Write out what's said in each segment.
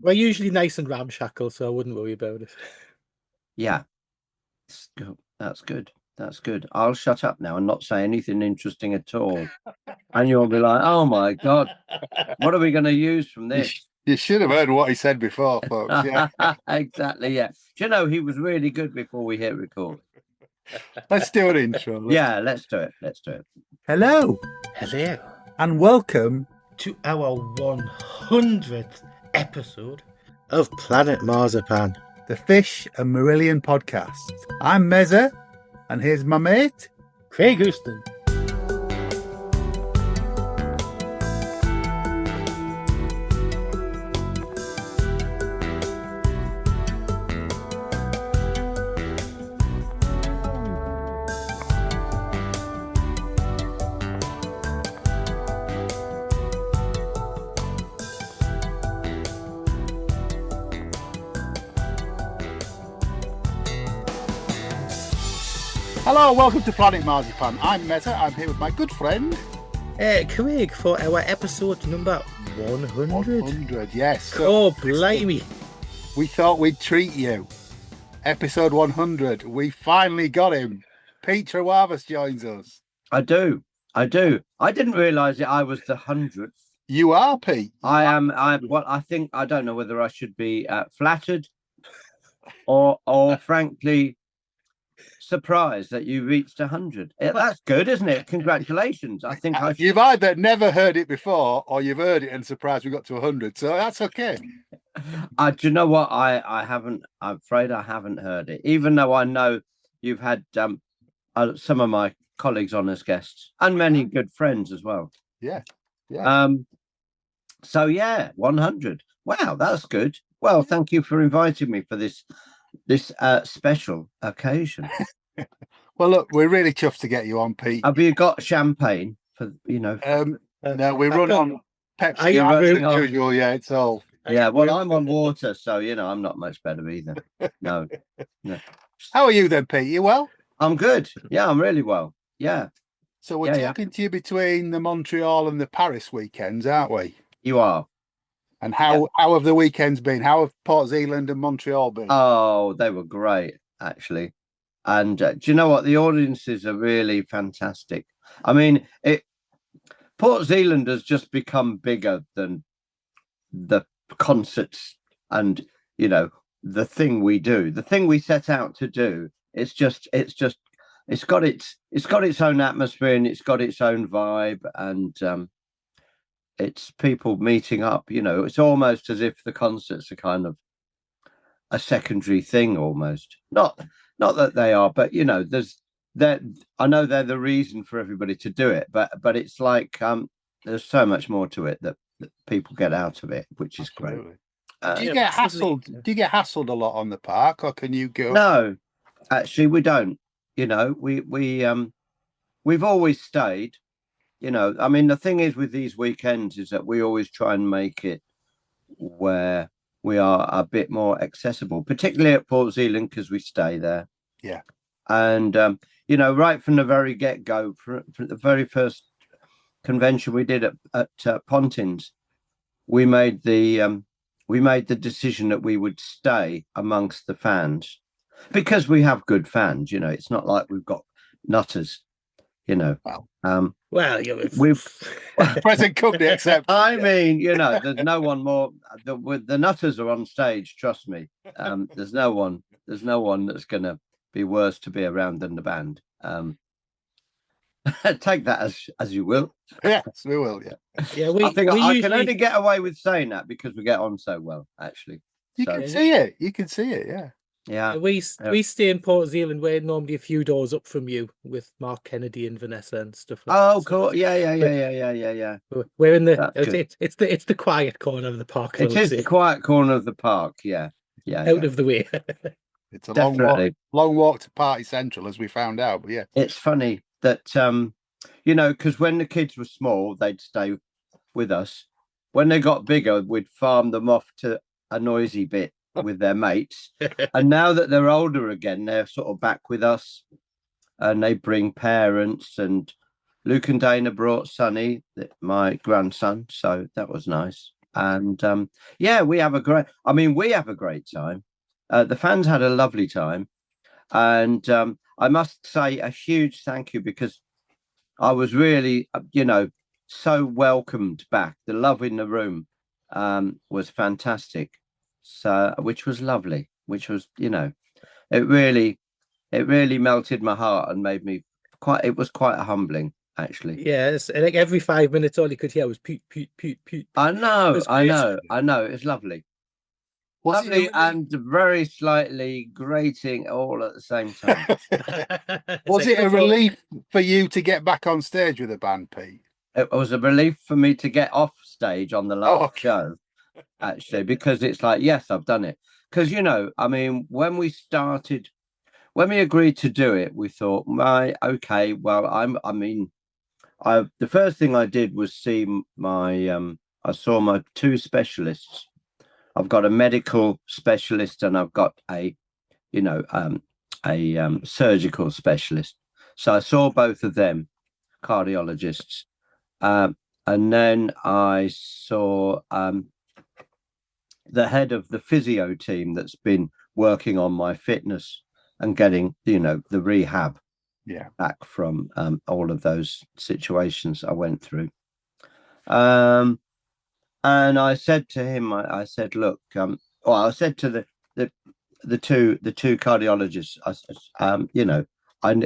We're usually nice and ramshackle, so I wouldn't worry about it. Yeah, that's good. That's good. I'll shut up now and not say anything interesting at all. And you'll be like, oh my God, what are we going to use from this? You should have heard what he said before, folks. Yeah. Exactly. Yeah. Do you know he was really good before we hit record? Let's do an intro. Let's do it. Let's do it. Hello Hello. and welcome To our 100th episode of Planet Marzipan. the Fish and Marillion podcast. I'm Mezza, and here's my mate. Craig Houston. Hello, welcome to Planet Marzipan. I'm Mezza. I'm here with my good friend Craig for our episode number 100. 100. Yes. Oh, blimey. We thought we'd treat you. Episode 100. We finally got him. Pete Trewavas joins us. I do. I didn't realise that I was the 100th. You are, Pete. I am. Well, I think I don't know whether I should be flattered or frankly surprised that you reached 100. That's good, isn't it? Congratulations. I think you've either never heard it before or you've heard it and surprised we got to 100. So that's okay. Do you know what? I haven't. I'm afraid I haven't heard it, even though I know you've had some of my colleagues on as guests and many good friends as well. Yeah. So yeah, 100. Wow, that's good. Well, thank you for inviting me for this special occasion. Well, look, we're really chuffed to get you on, Pete. Have you got champagne for No, we run on Pepsi as usual. Yeah, it's all. Yeah, well, I'm on water, so I'm not much better either. No. How are you then, Pete? You well? I'm good. Yeah, I'm really well. Yeah. So we're talking to you between the Montreal and the Paris weekends, aren't we? You are. And how have the weekends been? How have Port Zealand and Montreal been? Oh, they were great, actually. And do you know what? The audiences are really fantastic. I mean, Port Zealand has just become bigger than the concerts and, the thing we do, the thing we set out to do. It's got its own atmosphere and it's got its own vibe, and it's people meeting up. It's almost as if the concerts are kind of a secondary thing, almost. Not that they are, but I know they're the reason for everybody to do it, but it's like there's so much more to it that people get out of it, which is great. Do you get hassled? Do you get hassled a lot on the park, or can you go? No, actually, we don't. We've always stayed. I mean, the thing is with these weekends is that we always try and make it where we are a bit more accessible, particularly at Port Zealand, because we stay there. Yeah. And, right from the very get-go, from the very first convention we did at Pontins, we made the decision that we would stay amongst the fans because we have good fans. It's not like we've got nutters. We've present company except. I mean, there's no one more. The nutters are on stage. Trust me. There's no one that's gonna be worse to be around than the band. Take that as you will. Yes, we will. Yeah. Yeah. I think I can only get away with saying that because we get on so well. Actually, you can see it. You can see it. Yeah. Yeah, we stay in Port Zealand. We're normally a few doors up from you with Mark Kennedy and Vanessa and stuff. Oh, cool. Yeah. We're in it's the quiet corner of the park. It is the quiet corner of the park. Yeah. Out of the way. It's a long walk to Party Central, as we found out. But yeah, it's funny that because when the kids were small, they'd stay with us. When they got bigger, we'd farm them off to a noisy bit with their mates, and now that they're older again, they're sort of back with us, and they bring parents. And Luke and Dana brought Sonny, my grandson, so that was nice. And yeah, we have a great time. The fans had a lovely time, and I must say a huge thank you, because I was really, so welcomed back. The love in the room was fantastic, so which was lovely. Which was, it really melted my heart and made me quite. It was quite humbling, actually. Yeah, it's like every 5 minutes, all you could hear was Pete, Pete, Pete, Pete. I know. It's lovely. Was Lovely it and very slightly grating all at the same time. was it a relief for you to get back on stage with the band, Pete? It was a relief for me to get off stage on the last show, actually, because it's like, yes, I've done it. Because, when we agreed to do it, we thought, okay, well, the first thing I did was see I saw my two specialists. I've got a medical specialist and I've got a surgical specialist. So I saw both of them, cardiologists. And then I saw the head of the physio team that's been working on my fitness and getting, the rehab back from all of those situations I went through. And I said to him, I said, look, I said to the two cardiologists,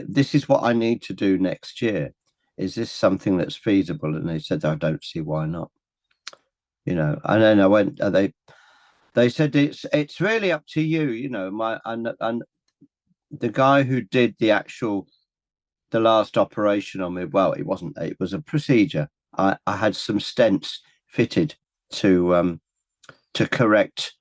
this is what I need to do next year. Is this something that's feasible? And they said, I don't see why not. And then I went. They said it's really up to you. And the guy who did the last operation on me. Well, it wasn't. It was a procedure. I had some stents fitted to correct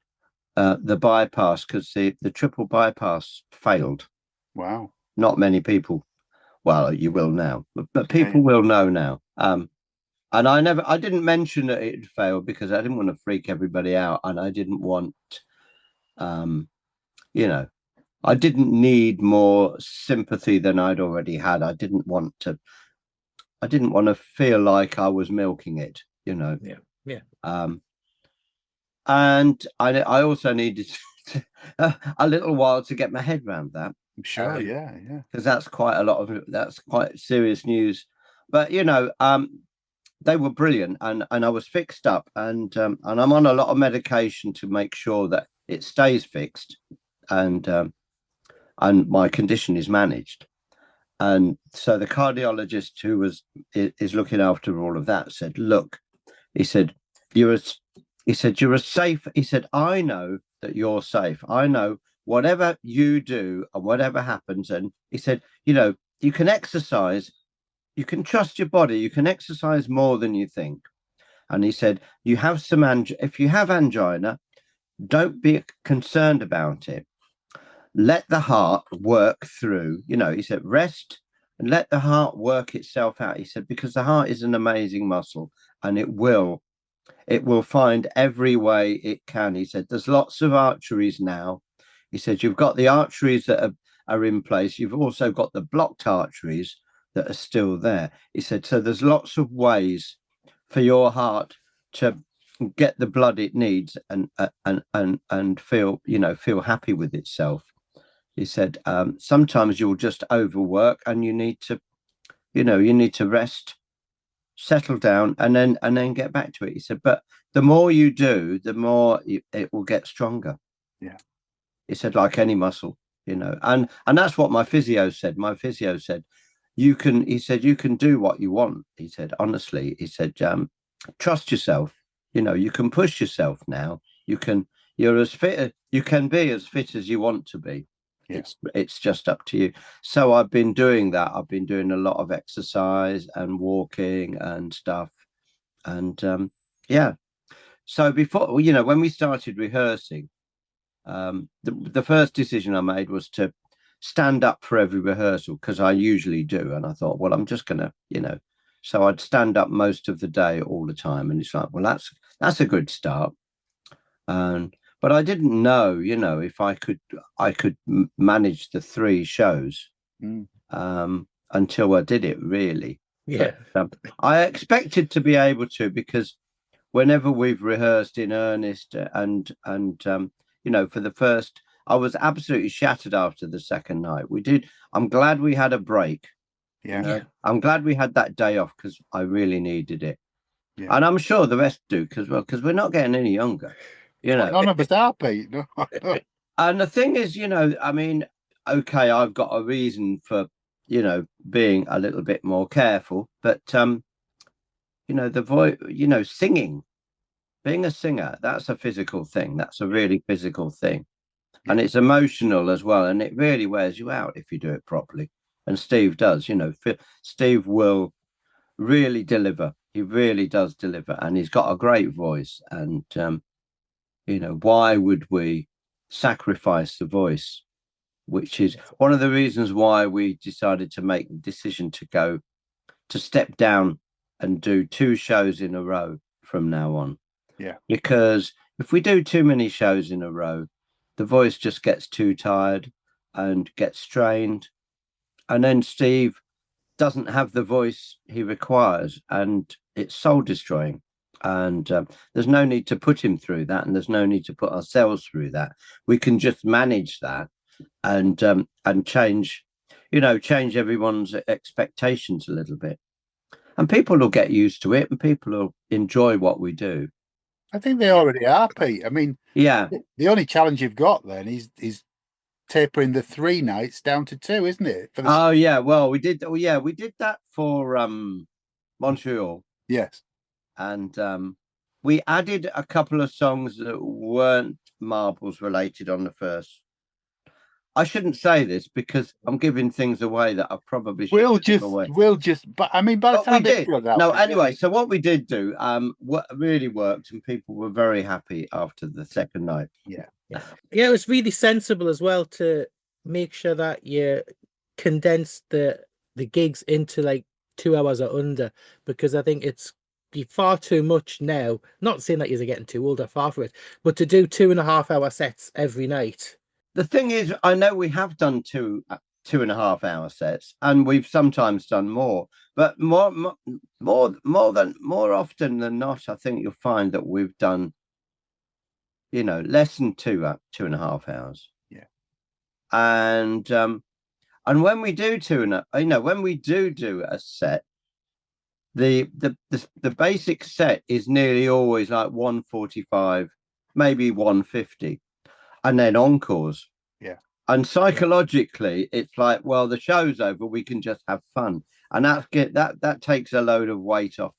the bypass, because the triple bypass failed. Wow. Not many people. Well, you will now, but people will know now. And I didn't mention that it had failed because I didn't want to freak everybody out, and I didn't want, I didn't need more sympathy than I'd already had. I didn't want to feel like I was milking it, Yeah. And I also needed a little while to get my head around that. I'm sure, yeah, because that's quite serious news. But they were brilliant, and I was fixed up, and I'm on a lot of medication to make sure that it stays fixed, and my condition is managed. And so the cardiologist who is looking after all of that said, look, he said, you're a safe. He said, I know that you're safe. I know whatever you do and whatever happens. And he said, you can exercise, you can trust your body, you can exercise more than you think. And he said, if you have angina, don't be concerned about it. Let the heart work through, he said, rest and let the heart work itself out. He said, because the heart is an amazing muscle, and it will find every way it can. He said, there's lots of arteries now. He said, you've got the arteries that are in place. You've also got the blocked arteries that are still there. He said, so there's lots of ways for your heart to get the blood it needs and feel happy with itself. He said, sometimes you'll just overwork and you need to rest, settle down, and then get back to it. He said, but the more you do, the more it will get stronger. Yeah. He said, like any muscle, and that's what my physio said. My physio said, you can do what you want. He said, honestly, he said, trust yourself. You can push yourself now. You can be as fit as you want to be. Yeah. It's just up to you. So I've been doing that. I've been doing a lot of exercise and walking and stuff. And so before, when we started rehearsing, the first decision I made was to stand up for every rehearsal, because I usually do. And I thought, well, I'm just gonna, so I'd stand up most of the day all the time. And it's like, well, that's a good start. But I didn't know, if I could manage the 3 shows until I did it, really. Yeah. But, I expected to be able to, because whenever we've rehearsed in earnest and you know, for the first, I was absolutely shattered after the second night. I'm glad we had a break. Yeah. You know? I'm glad we had that day off because I really needed it. Yeah. And I'm sure the rest do because we're not getting any younger, you know. None of us are, Pete. No. And the thing is, you know, I mean, okay, I've got a reason for, you know, being a little bit more careful, but you know, the voice, you know, singing, being a singer, that's a physical thing. That's a really physical thing. And it's emotional as well. And it really wears you out if you do it properly. And Steve does, you know, Steve will really deliver. He really does deliver. And he's got a great voice. And, you know, why would we sacrifice the voice? Which is one of the reasons why we decided to make the decision to step down and do 2 shows in a row from now on. Yeah. Because if we do too many shows in a row, the voice just gets too tired and gets strained. And then Steve doesn't have the voice he requires, and it's soul destroying. And there's no need to put him through that, and there's no need to put ourselves through that. We can just manage that and change, you know, change everyone's expectations a little bit. And people will get used to it, and people will enjoy what we do. I think they already are, Pete. I mean, yeah. The only challenge you've got then is tapering the 3 nights down to 2, isn't it? Oh yeah, well we did. Oh yeah, we did that for Montreal. Yes, and we added a couple of songs that weren't Marbles related on the first. I shouldn't say this because I'm giving things away that I probably should. We'll just. But I mean, by the time we did. No, anyway. really. So what we did do, what really worked, and people were very happy after the second night. Yeah. It was really sensible as well to make sure that you condense the gigs into like 2 hours or under, because I think it's far too much now. Not saying that you're getting too old or far from it, but to do 2.5-hour sets every night. The thing is, I know we have done 2.5-hour sets, and we've sometimes done more. But more often than not, I think you'll find that we've done, you know, less than 2.5 hours. Yeah. And when we do when we do a set, the basic set is nearly always like 1:45, maybe 1:50. And then encores. Yeah. And psychologically, it's like, well, the show's over, we can just have fun. And that takes a load of weight off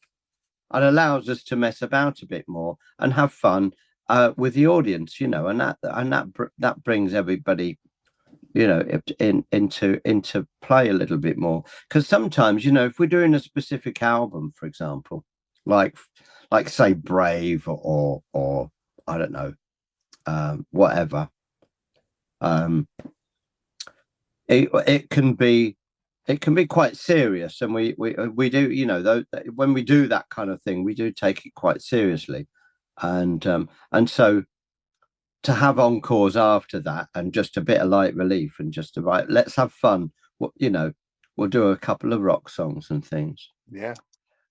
and allows us to mess about a bit more and have fun with the audience, you know, and that brings everybody, you know, into play a little bit more. Because sometimes, you know, if we're doing a specific album, for example, like say Brave or I don't know, whatever, it can be quite serious, and we do, you know, when we do that kind of thing, we do take it quite seriously, and so to have encores after that and just a bit of light relief and just let's have fun, you know, we'll do a couple of rock songs and things. Yeah.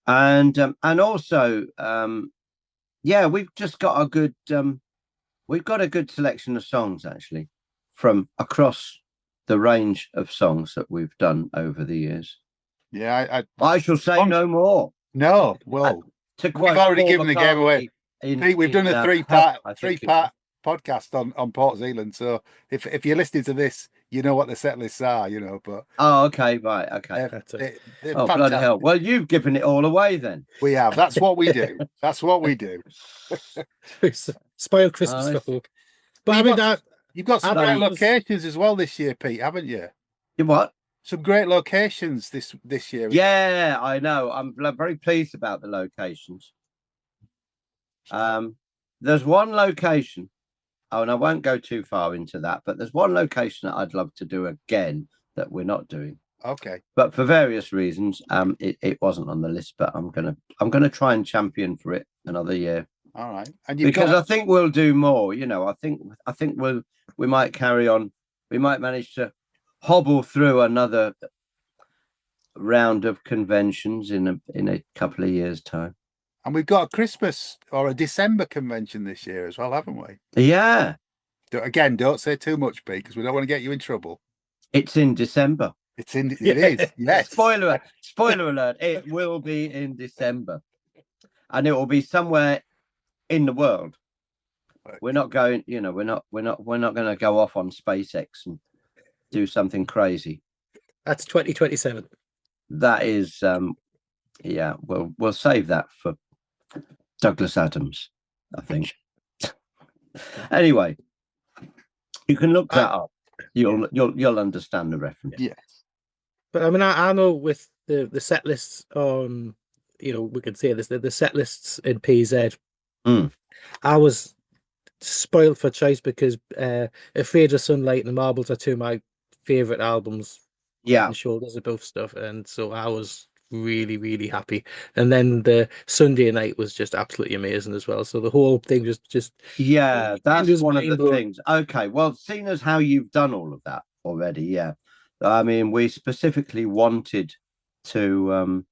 And also we've just got a good we've got a good selection of songs, actually, from across the range of songs that we've done over the years. Yeah, I shall say no more. No, well, we've already given the game away. Pete, we've done a three-part podcast on Port Zealand. So if you're listening to this, you know what the set lists are, you know. But okay, right, okay. They're oh, bloody hell! Well, you've given it all away then. We have. That's what we do. That's what we do. Spoil Christmas for folk. But I mean, you've got some great locations as well this year, Pete, haven't you? You what? Some great locations this year. Yeah, I know. I'm very pleased about the locations. There's one location. Oh, and I won't go too far into that, but there's one location that I'd love to do again that we're not doing. Okay. But for various reasons, it wasn't on the list. But I'm gonna try and champion for it another year. All right. And I think we'll do more. You know, I think we might carry on. We might manage to hobble through another round of conventions in a couple of years' time. And we've got a Christmas or a December convention this year as well, haven't we? Yeah. Again, don't say too much, Pete, because we don't want to get you in trouble. It's in December. It is. Yes. Spoiler alert. It will be in December. And it will be somewhere in the world. We're not going, we're not going to go off on SpaceX and do something crazy. That's 2027. That is, we'll save that for Douglas Adams, I think. Anyway, you can look that up. You'll understand the reference. Yes. But I mean, I know with the set lists on, we can say this, the set lists in PZ. I was spoiled for choice because Afraid of Sunlight and Marbles are two of my favorite albums. Yeah, and Shoulders Above stuff, and so I was really, really happy. And then the Sunday night was just absolutely amazing as well. So the whole thing was just that's one of the things. Okay, well, seeing as how you've done all of that already, I mean, we specifically wanted to.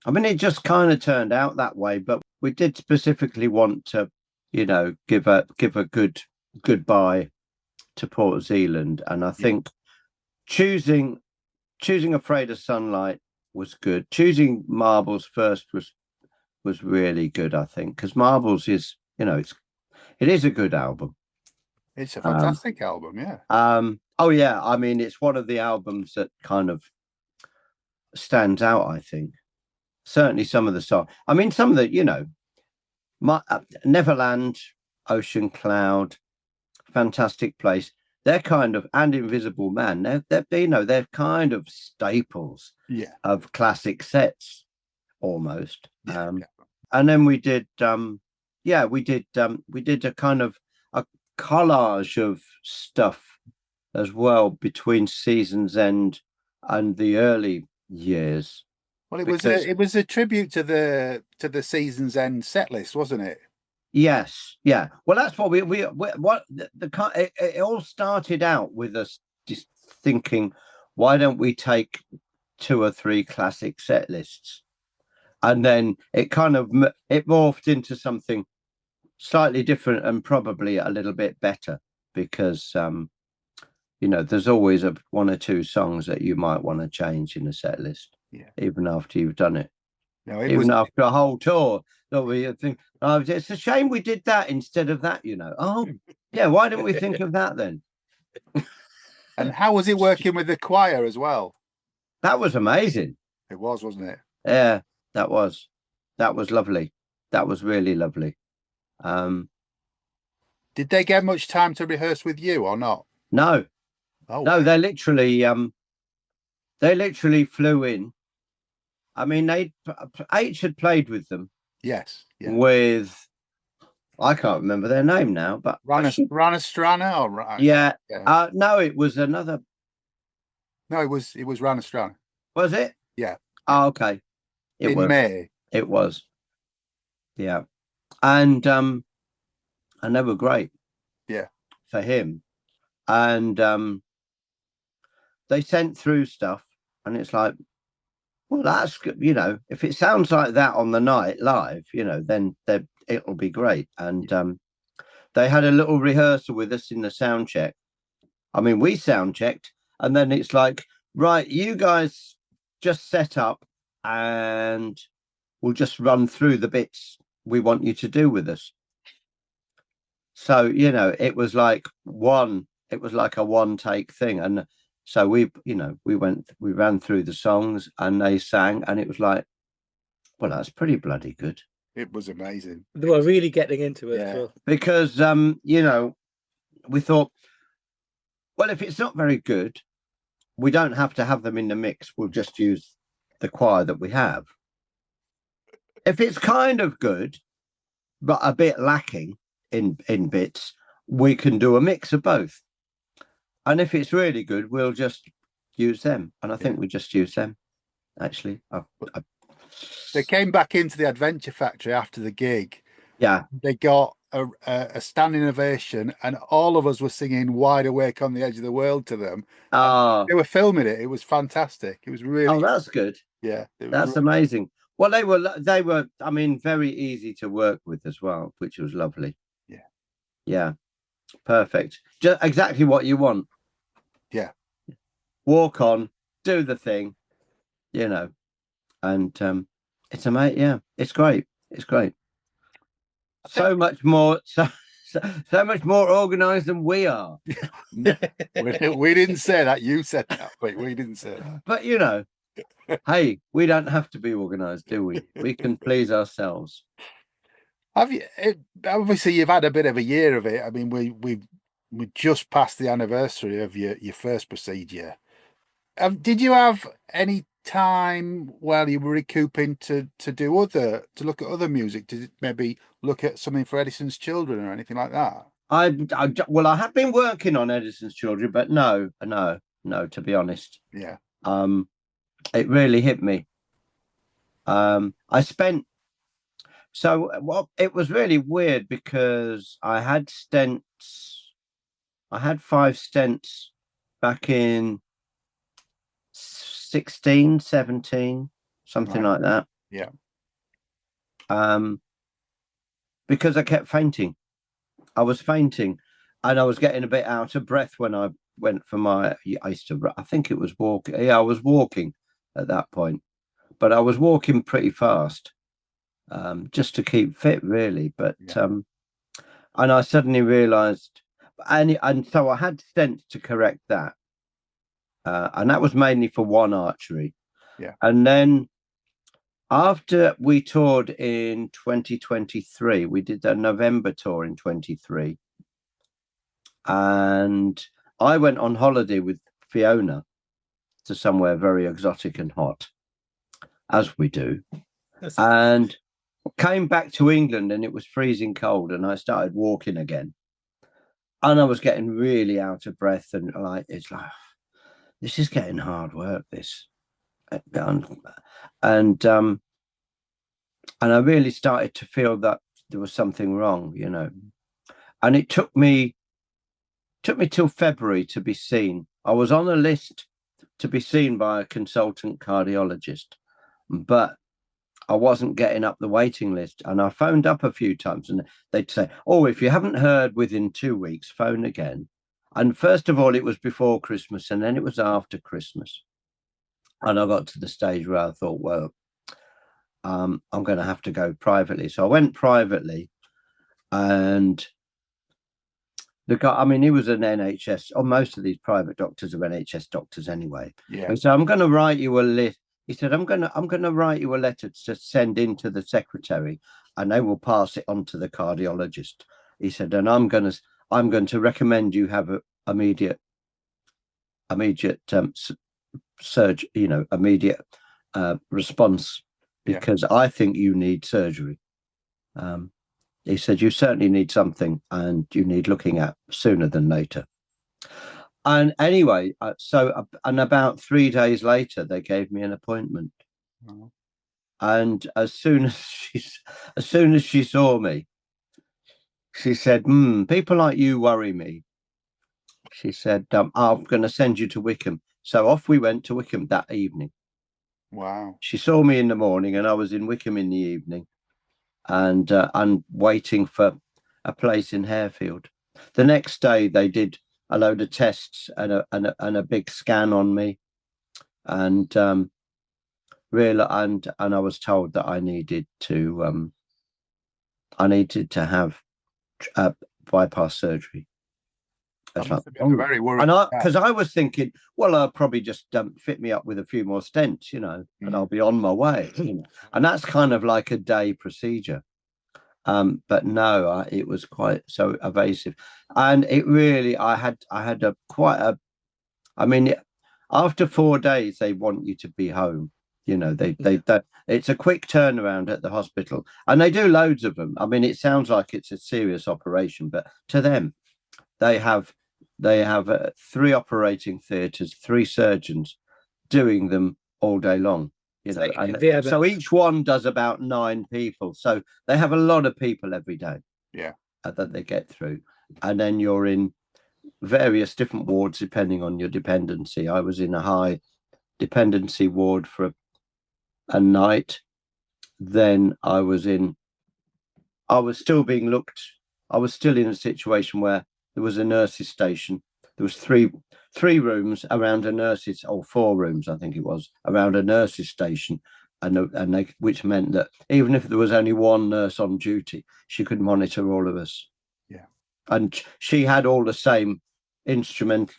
I mean, it just kind of turned out that way, but we did specifically want to, give a good goodbye to Port Zealand, and I think choosing Afraid of Sunlight was good. Choosing Marbles first was really good, I think, because Marbles is, it is a good album. It's a fantastic album, yeah. Oh yeah, I mean, it's one of the albums that kind of stands out, I think. Certainly some of the songs. I mean, some of the, Neverland, Ocean Cloud, Fantastic Place. They're kind of, and Invisible Man. They're kind of staples of classic sets, almost. And then we did, we did a kind of a collage of stuff as well between Season's End and the early years. Well, it was a tribute to the Season's End set list, wasn't it? Yes, yeah. Well, that's what it all started out with us just thinking, why don't we take 2 or 3 classic set lists, and then it kind of morphed into something slightly different and probably a little bit better because there's always 1 or 2 songs that you might want to change in a set list, even after you've done it. No, after a whole tour. So we think, it's a shame we did that instead of that, Oh, yeah, why didn't we think of that then? And how was it working with the choir as well? That was amazing. It was, wasn't it? Yeah, that was lovely. That was really lovely. Did they get much time to rehearse with you or not? No. Oh, no, they literally flew in. I mean, H had played with them. Yes. Yeah. With, I can't remember their name now, but Ranastrana or yeah. No, it was another. No, it was Ranastrana. Was it? Yeah. Oh, okay. In May. It was. Yeah, and they were great. Yeah. For him, and they sent through stuff, and it's like, well, that's good. If it sounds like that on the night live, then it'll be great. And they had a little rehearsal with us in the sound check. I mean, we sound checked, and then it's like, right, you guys just set up, and we'll just run through the bits we want you to do with us. So it was like a one take thing, and so we ran through the songs and they sang, and it was like, well, that's pretty bloody good. It was amazing. They were really getting into it. Yeah. Because we thought, well, if it's not very good, we don't have to have them in the mix. We'll just use the choir that we have. If it's kind of good, but a bit lacking in bits, we can do a mix of both. And if it's really good, we'll just use them. And I think we just use them, actually. They came back into the Adventure Factory after the gig. Yeah. They got a standing ovation, and all of us were singing Wide Awake on the Edge of the World to them. They were filming it. It was fantastic. It was really... Oh, that's good. Yeah. That's amazing. Well, they were. I mean, very easy to work with as well, which was lovely. Yeah, perfect. Just exactly what you want. Yeah, walk on, do the thing, and it's amazing. Yeah, it's great. It's great. So much more. So much more organised than we are. we didn't say that. You said that, but we didn't say that. But hey, we don't have to be organised, do we? We can please ourselves. Have you? Obviously, you've had a bit of a year of it. I mean, we just passed the anniversary of your first procedure. Did you have any time while you were recouping to look at other music? Did it maybe look at something for Edison's Children or anything like that? I have been working on Edison's Children, but no, to be honest. Yeah. It really hit me. I spent it was really weird because I had stents. I had 5 stents back in 16, 17, something like that. Yeah. Because I kept fainting. I was fainting and I was getting a bit out of breath when I went for I think it was walking. Yeah, I was walking at that point, but I was walking pretty fast, just to keep fit, really. But, and I suddenly realized, and so I had stents to correct that. And that was mainly for one artery. Yeah. And then after we toured in 2023, we did a November tour in 23. And I went on holiday with Fiona to somewhere very exotic and hot, as we do. And came back to England and it was freezing cold and I started walking again. And I was getting really out of breath and it's like, this is getting hard work, this. And I really started to feel that there was something wrong, And it took me till February to be seen. I was on a list to be seen by a consultant cardiologist, but I wasn't getting up the waiting list. And I phoned up a few times and they'd say, oh, if you haven't heard within 2 weeks, phone again. And first of all, it was before Christmas and then it was after Christmas. And I got to the stage where I thought, well, I'm going to have to go privately. So I went privately and the guy, I mean, he was an NHS, or most of these private doctors are NHS doctors anyway. Yeah. And so I'm going to write you a list. He said, I'm going to write you a letter to send in to the secretary and they will pass it on to the cardiologist. He said, and I'm going to recommend you have a immediate surgery, immediate response because I think you need surgery. He said, you certainly need something and you need looking at sooner than later. And anyway, and about 3 days later, they gave me an appointment. Oh. And as soon as she saw me, she said, people like you worry me. She said, I'm going to send you to Wickham. So off we went to Wickham that evening. Wow. She saw me in the morning and I was in Wickham in the evening and waiting for a place in Harefield. The next day they did a load of tests and a big scan on me and and I was told that I needed to have bypass surgery. Very worried. Because I was thinking, well, I'll probably just fit me up with a few more stents, and I'll be on my way. And that's kind of like a day procedure. But no, it was quite so evasive, and it really, I had after 4 days they want you to be home. It's a quick turnaround at the hospital, and they do loads of them. I mean, it sounds like it's a serious operation, but to them, they have 3 operating theatres, 3 surgeons doing them all day long. So each one does about 9 people. So they have a lot of people every day. Yeah, that they get through, and then you're in various different wards depending on your dependency. I was in a high dependency ward for a night, then I was still being looked. I was still in a situation where there was a nurse's station. There was three rooms around a nurse's, or 4 rooms, I think it was, around a nurse's station, which meant that even if there was only one nurse on duty, she could monitor all of us. Yeah, and she had all the same instrument.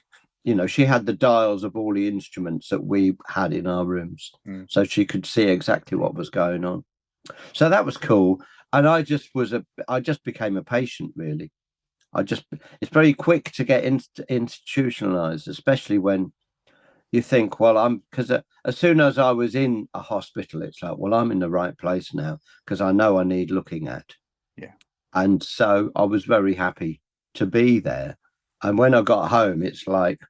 She had the dials of all the instruments that we had in our rooms, so she could see exactly what was going on. So that was cool. And I just became a patient, really. It's very quick to get institutionalized, especially when you think, well, because as soon as I was in a hospital, it's like, well, I'm in the right place now because I know I need looking at. Yeah. And so I was very happy to be there. And when I got home, it's like,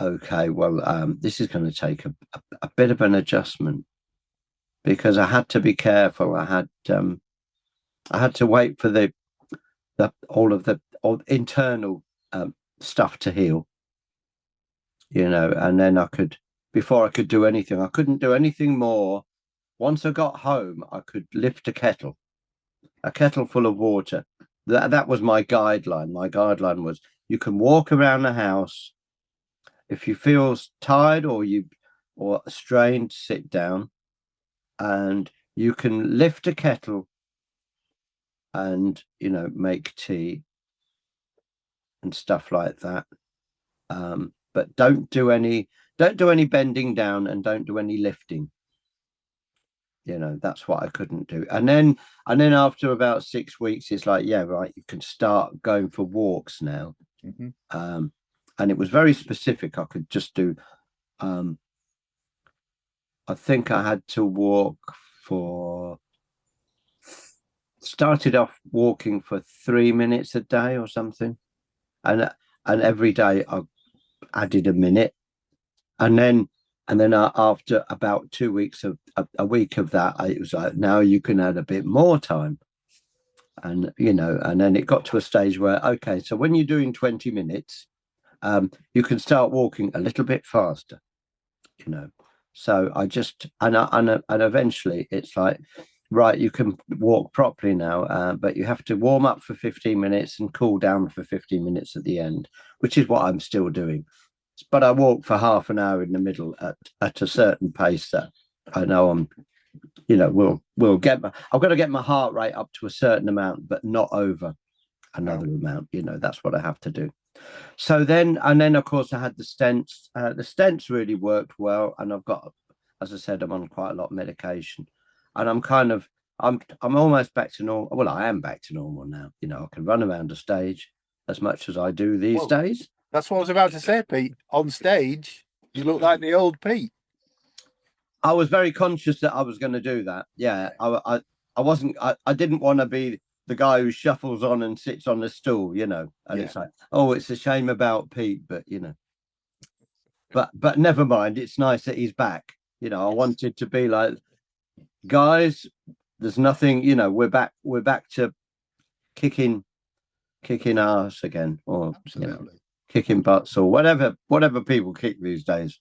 okay, well, this is going to take a bit of an adjustment, because I had to be careful. I had to wait for all the internal stuff to heal, and then before I could do anything, I couldn't do anything more. Once I got home, I could lift a kettle full of water. That was my guideline. My guideline was, you can walk around the house. If you feel tired or strained, sit down, and you can lift a kettle and make tea and stuff like that, but don't do any bending down, and don't do any lifting. That's what I couldn't do. And then after about 6 weeks, it's like, yeah, right, you can start going for walks now. And it was very specific. I could just do I think I had to walk started off walking for 3 minutes a day or something, and every day I added a minute, and then after about 2 weeks of a week of that, it was like, now you can add a bit more time, and and then it got to a stage where, okay, so when you're doing 20 minutes, you can start walking a little bit faster, So I just and eventually it's like, right, you can walk properly now, but you have to warm up for 15 minutes and cool down for 15 minutes at the end, which is what I'm still doing. But I walk for half an hour in the middle at a certain pace that I know I'm, we'll get I've got to get my heart rate up to a certain amount, but not over another amount. That's what I have to do. So then of course I had the stents. The stents really worked well, and I've got, as I said, I'm on quite a lot of medication, and I'm almost back to normal. Well, I am back to normal now. I can run around a stage as much as I do these days. That's what I was about to say, Pete. On stage, you look like the old Pete. I was very conscious that I was going to do that. Yeah, I wasn't. I didn't want to be the guy who shuffles on and sits on the stool, and it's like, oh, it's a shame about Pete, but but never mind. It's nice that he's back. I wanted to be like, guys, there's nothing. We're back to kicking ass again, or kicking butts, or whatever people kick these days.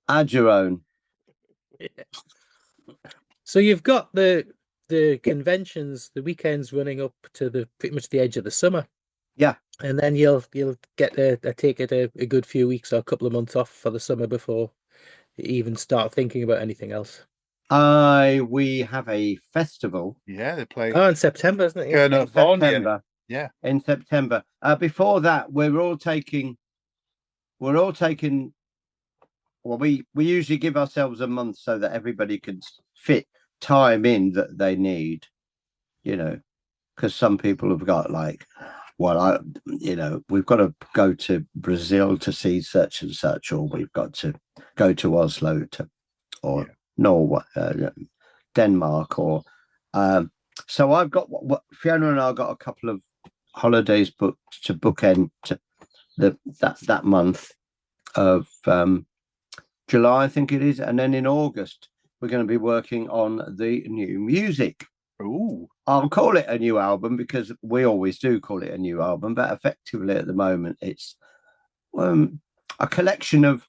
Add your own. So you've got the conventions, the weekends running up to pretty much the edge of the summer. Yeah. And then you'll get take it a good few weeks or a couple of months off for the summer before you even start thinking about anything else. We have a festival. Yeah, they play. Oh, in September, isn't it? Yeah, September. Yeah. In September. Before that, we're all taking. Well, we usually give ourselves a month so that everybody can fit time in that they need, because some people have got like, well, we've got to go to Brazil to see such and such, or we've got to go to Oslo Norway, Denmark, or so I've got Fiona and I got a couple of holidays booked to bookend to that month of July, I think it is, and then in August we're going to be working on the new music. Ooh. I'll call it a new album because we always do call it a new album, but effectively at the moment it's a collection of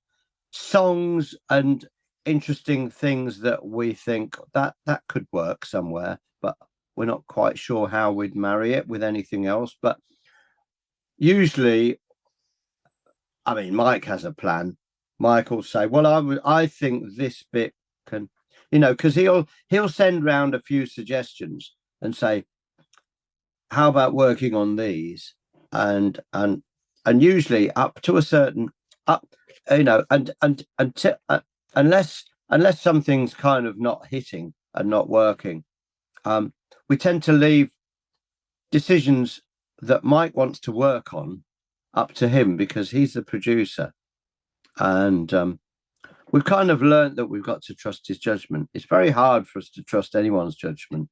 songs and interesting things that we think that could work somewhere, but we're not quite sure how we'd marry it with anything else. But usually, I mean, Mike has a plan. Mike will say, well, I think this bit can, because he'll send round a few suggestions and say, how about working on these? And usually up to a certain unless something's kind of not hitting and not working, we tend to leave decisions that Mike wants to work on up to him, because he's the producer. And we've kind of learned that we've got to trust his judgment. It's very hard for us to trust anyone's judgment,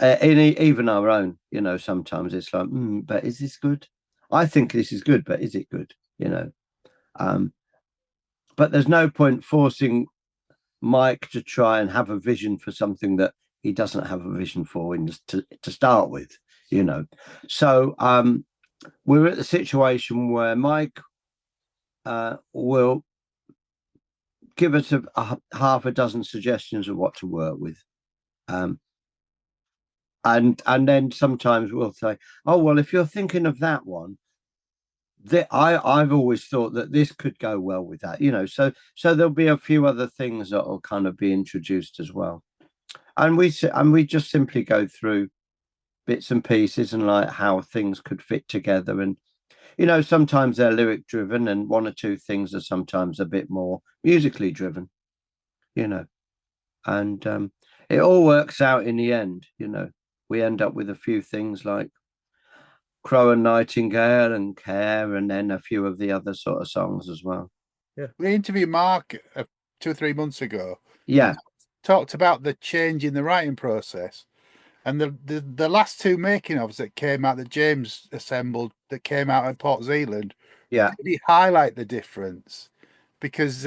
even our own. Sometimes it's like, but is this good? I think this is good, but is it good? But there's no point forcing Mike to try and have a vision for something that he doesn't have a vision for to start with, So we're at the situation where Mike will give us a half a dozen suggestions of what to work with. And then sometimes we'll say, oh, well, if you're thinking of that one, I've always thought that this could go well with that, so there'll be a few other things that will kind of be introduced as well. And we just simply go through bits and pieces and like how things could fit together. And, sometimes they're lyric driven, and one or two things are sometimes a bit more musically driven, and it all works out in the end. We end up with a few things like Crow and Nightingale and Care, and then a few of the other sort of songs as well. Yeah, we interviewed Mark 2 or 3 months ago. Yeah, talked about the change in the writing process, and the last two making ofs that came out that James assembled that came out at Port Zealand. Yeah, really highlight the difference, because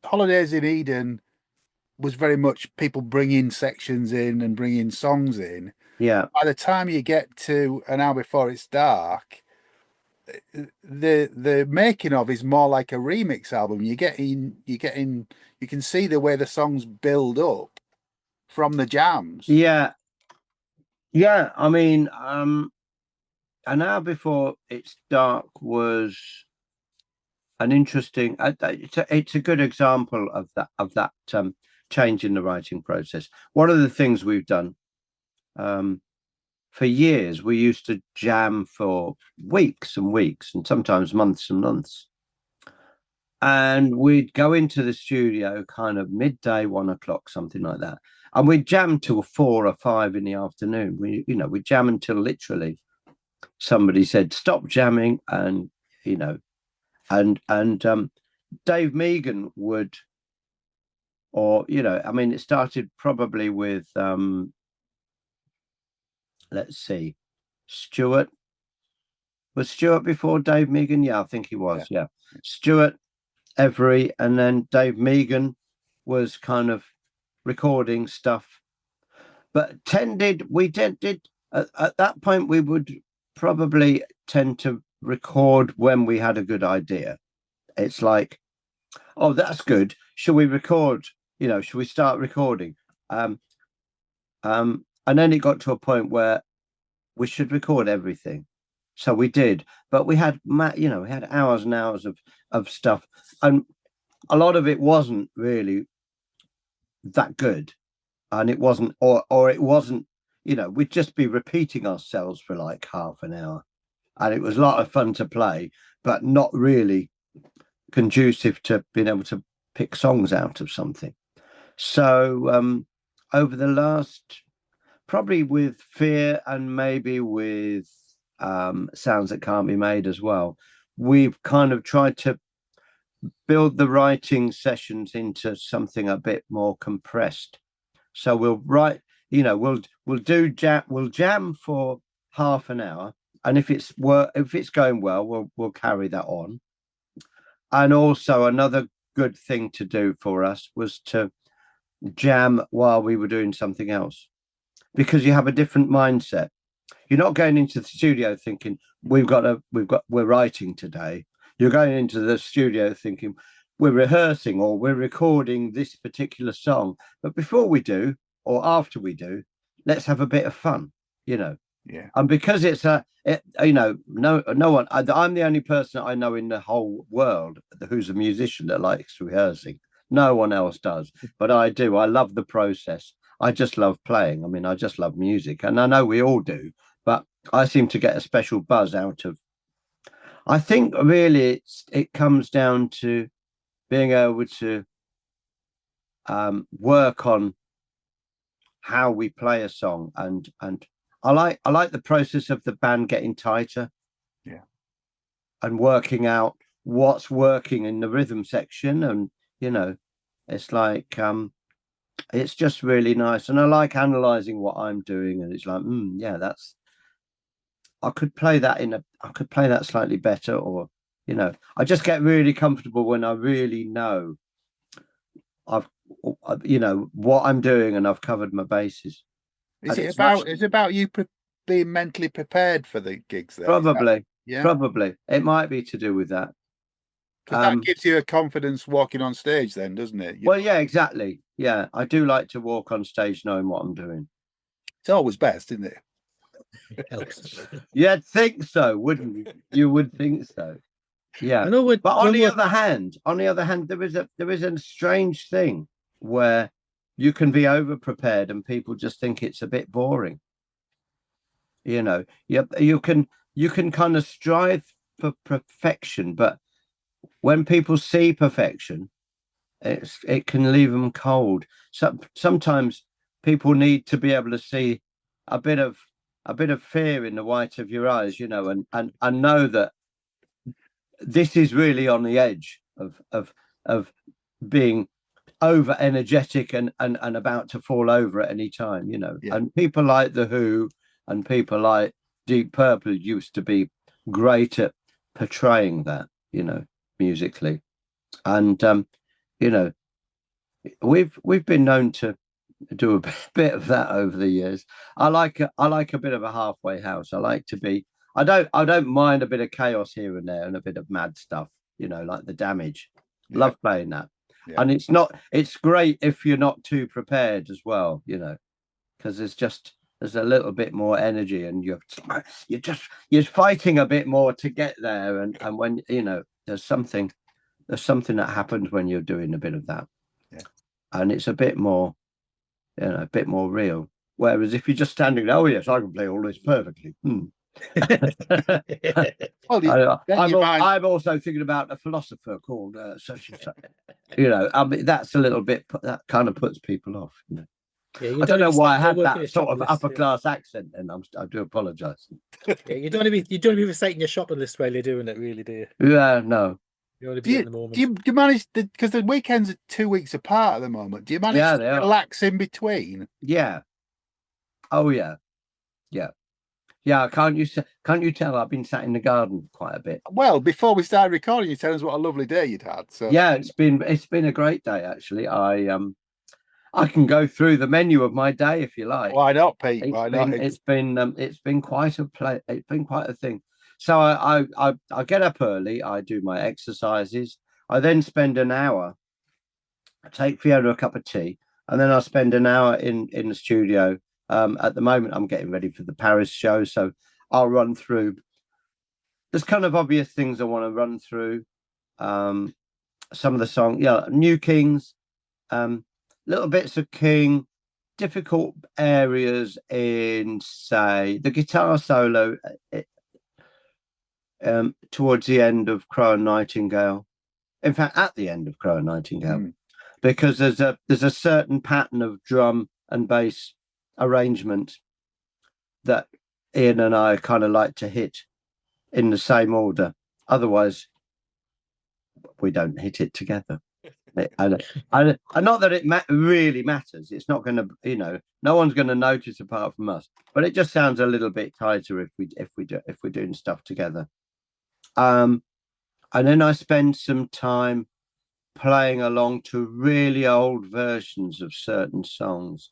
Holidays in Eden was very much people bringing sections in and bringing songs in. Yeah. By the time you get to An Hour Before It's Dark, the making of is more like a remix album. You can see the way the songs build up from the jams. Yeah. I mean, An Hour Before It's Dark was an interesting. It's a good example of that change in the writing process. One of the things we've done. For years, we used to jam for weeks and weeks, and sometimes months and months. And we'd go into the studio kind of midday, 1 o'clock, something like that. And we'd jam till 4 or 5 in the afternoon. We'd jam until literally somebody said, stop jamming. And, Dave Megan would, it started probably with, let's see, Stuart. Was Stuart before Dave Megan? Yeah, I think he was. Yeah. Stuart, Every, and then Dave Megan was kind of recording stuff. But we did at that point, we would probably tend to record when we had a good idea. It's like, oh, that's good. Shall we record? Shall we start recording? And then it got to a point where we should record everything. So we did, but we had hours and hours of stuff, and a lot of it wasn't really that good, and it wasn't, or it wasn't, we'd just be repeating ourselves for like half an hour, and it was a lot of fun to play, but not really conducive to being able to pick songs out of something. So over the last, probably with Fear and maybe with Sounds That Can't Be Made as well, we've kind of tried to build the writing sessions into something a bit more compressed. So we'll write, we'll jam for half an hour, and if it's going well, we'll carry that on. And also another good thing to do for us was to jam while we were doing something else, because you have a different mindset. You're not going into the studio thinking we're writing today. You're going into the studio thinking we're rehearsing or we're recording this particular song, but before we do or after we do, let's have a bit of fun, you know. Yeah. And because it's you know, no one, I'm the only person I know in the whole world who's a musician that likes rehearsing. No one else does, but I do. I love the process. I just love playing. I mean, I just love music, and I know we all do, but I seem to get a special buzz out of. I think really it comes down to being able to work on how we play a song, and I like the process of the band getting tighter, yeah, and working out what's working in the rhythm section, and you know, it's like it's just really nice, and I like analyzing what I'm doing, and it's like, yeah, that's I could play that slightly better, or you know, I just get really comfortable when I really know you know what I'm doing and I've covered my bases. Is it about you being mentally prepared for the gigs then? Probably. Yeah. Probably. It might be to do with that. Because that gives you a confidence walking on stage then, doesn't it? Well, yeah, exactly. Yeah. I do like to walk on stage knowing what I'm doing. It's always best, isn't it? It helps. You'd think so, wouldn't you? You would think so. Yeah. I know, but on the other hand, there is a strange thing where you can be over prepared and people just think it's a bit boring. You know, you can kind of strive for perfection, but when people see perfection, it can leave them cold. Sometimes people need to be able to see a bit of fear in the white of your eyes, you know, and know that this is really on the edge of being over energetic and about to fall over at any time, you know. Yeah. And people like The Who and people like Deep Purple used to be great at portraying that, you know, musically. And you know, we've been known to do a bit of that over the years. I like a bit of a halfway house. I like to be. I don't mind a bit of chaos here and there and a bit of mad stuff, you know, like The Damage. Yeah. Love playing that. Yeah. And it's great if you're not too prepared as well, you know, because there's a little bit more energy and you're fighting a bit more to get there. And when, you know, there's something that happens when you're doing a bit of that. Yeah. And it's a bit more, you know, a bit more real. Whereas if you're just standing there, oh yes, I can play all this perfectly. Well, I'm also thinking about a philosopher called such and such. You know, I mean, that's a little bit, that kind of puts people off. You know? Yeah, I don't know why I had that sort of upper class accent, and I do apologise. Yeah, you don't want to be reciting your shopping list while you're doing it, really, do you? Yeah, no. Do you manage because the weekends are 2 weeks apart at the moment? Do you manage to relax in between? Yeah. Oh yeah. Yeah. Yeah, can't you tell I've been sat in the garden quite a bit? Well, before we started recording, you tell us what a lovely day you'd had. So yeah, it's been a great day actually. I can go through the menu of my day if you like. Why not, Pete? Why not? It's been quite a thing. So I get up early. I do my exercises. I then spend an hour. I take Fiona a cup of tea, and then I spend an hour in the studio. At the moment, I'm getting ready for the Paris show, so I'll run through. There's kind of obvious things I want to run through. Some of the songs, New Kings, little bits of King, difficult areas in, say, the guitar solo towards the end of Crow and Nightingale. In fact, at the end of Crow and Nightingale, because there's a certain pattern of drum and bass arrangement that Ian and I kind of like to hit in the same order. Otherwise, we don't hit it together. And not that it really matters. It's not going to, you know, no one's going to notice apart from us. But it just sounds a little bit tighter if we're doing stuff together. And then I spend some time playing along to really old versions of certain songs,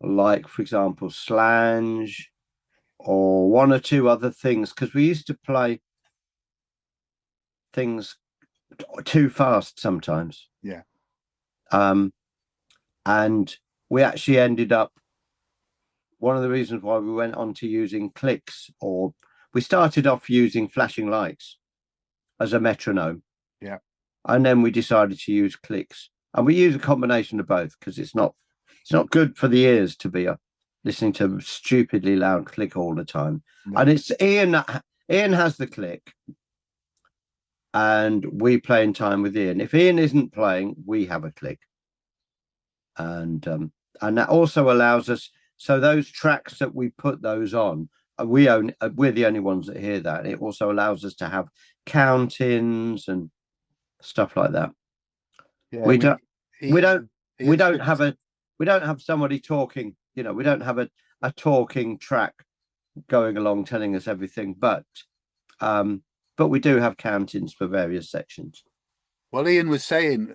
like, for example, Slange or one or two other things, because we used to play things too fast sometimes. Yeah. And we actually ended up, one of the reasons why we went on to using clicks, or we started off using flashing lights as a metronome. Yeah. And then we decided to use clicks. And we use a combination of both because it's not good for the ears to be listening to stupidly loud click all the time. No. And it's Ian has the click, and we play in time with Ian. If Ian isn't playing, we have a click. And that also allows us, so those tracks that we put those on, we're the only ones that hear that. It also allows us to have count-ins and stuff like that. Yeah, we don't have somebody talking, we don't have a talking track going along telling us everything, but we do have count-ins for various sections. Well, Ian was saying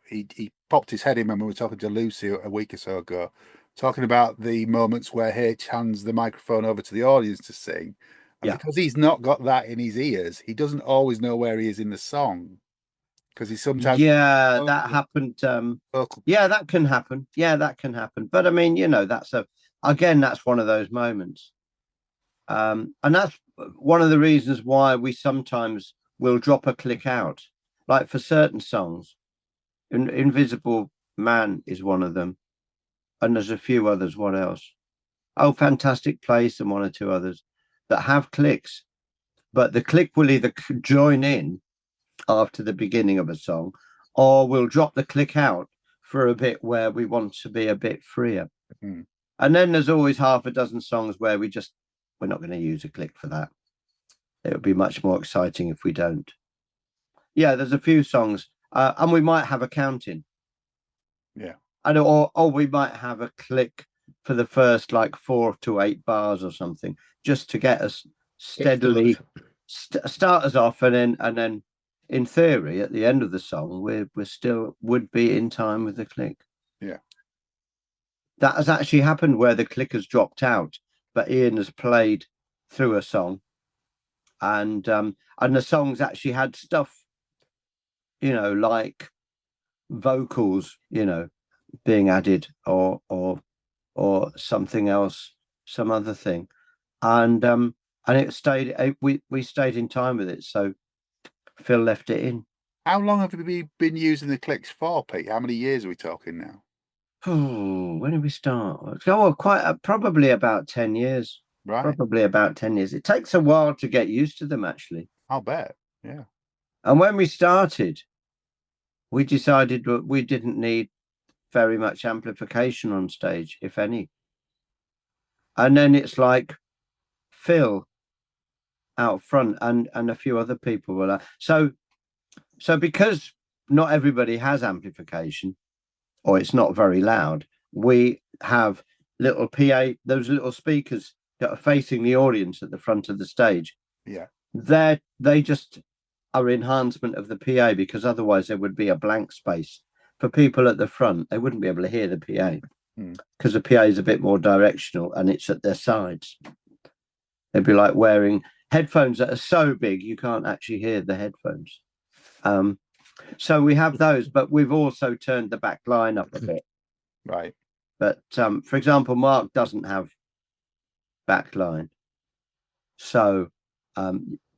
he popped his head in when we were talking to Lucy a week or so ago, talking about the moments where H hands the microphone over to the audience to sing. And because he's not got that in his ears, he doesn't always know where he is in the song. Because he sometimes... Yeah, that happened. Yeah, that can happen. But I mean, that's one of those moments. And that's one of the reasons why we sometimes will drop a click out. Like for certain songs, Invisible Man is one of them. And there's a few others. What else? Oh, Fantastic Place and one or two others that have clicks. But the click will either join in after the beginning of a song, or we'll drop the click out for a bit where we want to be a bit freer. Mm. And then there's always half a dozen songs where we're not going to use a click for that. It would be much more exciting if we don't. Yeah, there's a few songs, and we might have a counting. Yeah. And or we might have a click for the first 4 to 8 bars or something, just to get us steadily start us off, and then in theory at the end of the song we're still would be in time with the click. Yeah. That has actually happened where the click has dropped out, but Ian has played through a song, and the song's actually had stuff, like vocals, being added or something else, some other thing, and it stayed. We stayed in time with it, so Phil left it in. How long have we been using the clicks for, Pete? How many years are we talking now? Oh, when did we start? Oh, probably about 10 years. Right. Probably about 10 years. It takes a while to get used to them, actually. I'll bet. Yeah. And when we started, we decided that we didn't need very much amplification on stage, if any. And then it's like Phil out front and a few other people were like, so because not everybody has amplification, or it's not very loud, we have little PA, those little speakers that are facing the audience at the front of the stage. Yeah. They just are enhancement of the PA, because otherwise there would be a blank space for people at the front. They wouldn't be able to hear the PA because the PA is a bit more directional and it's at their sides. They'd be like wearing headphones that are so big you can't actually hear the headphones. So we have those, but we've also turned the back line up a bit. Right. But for example, Mark doesn't have back line. So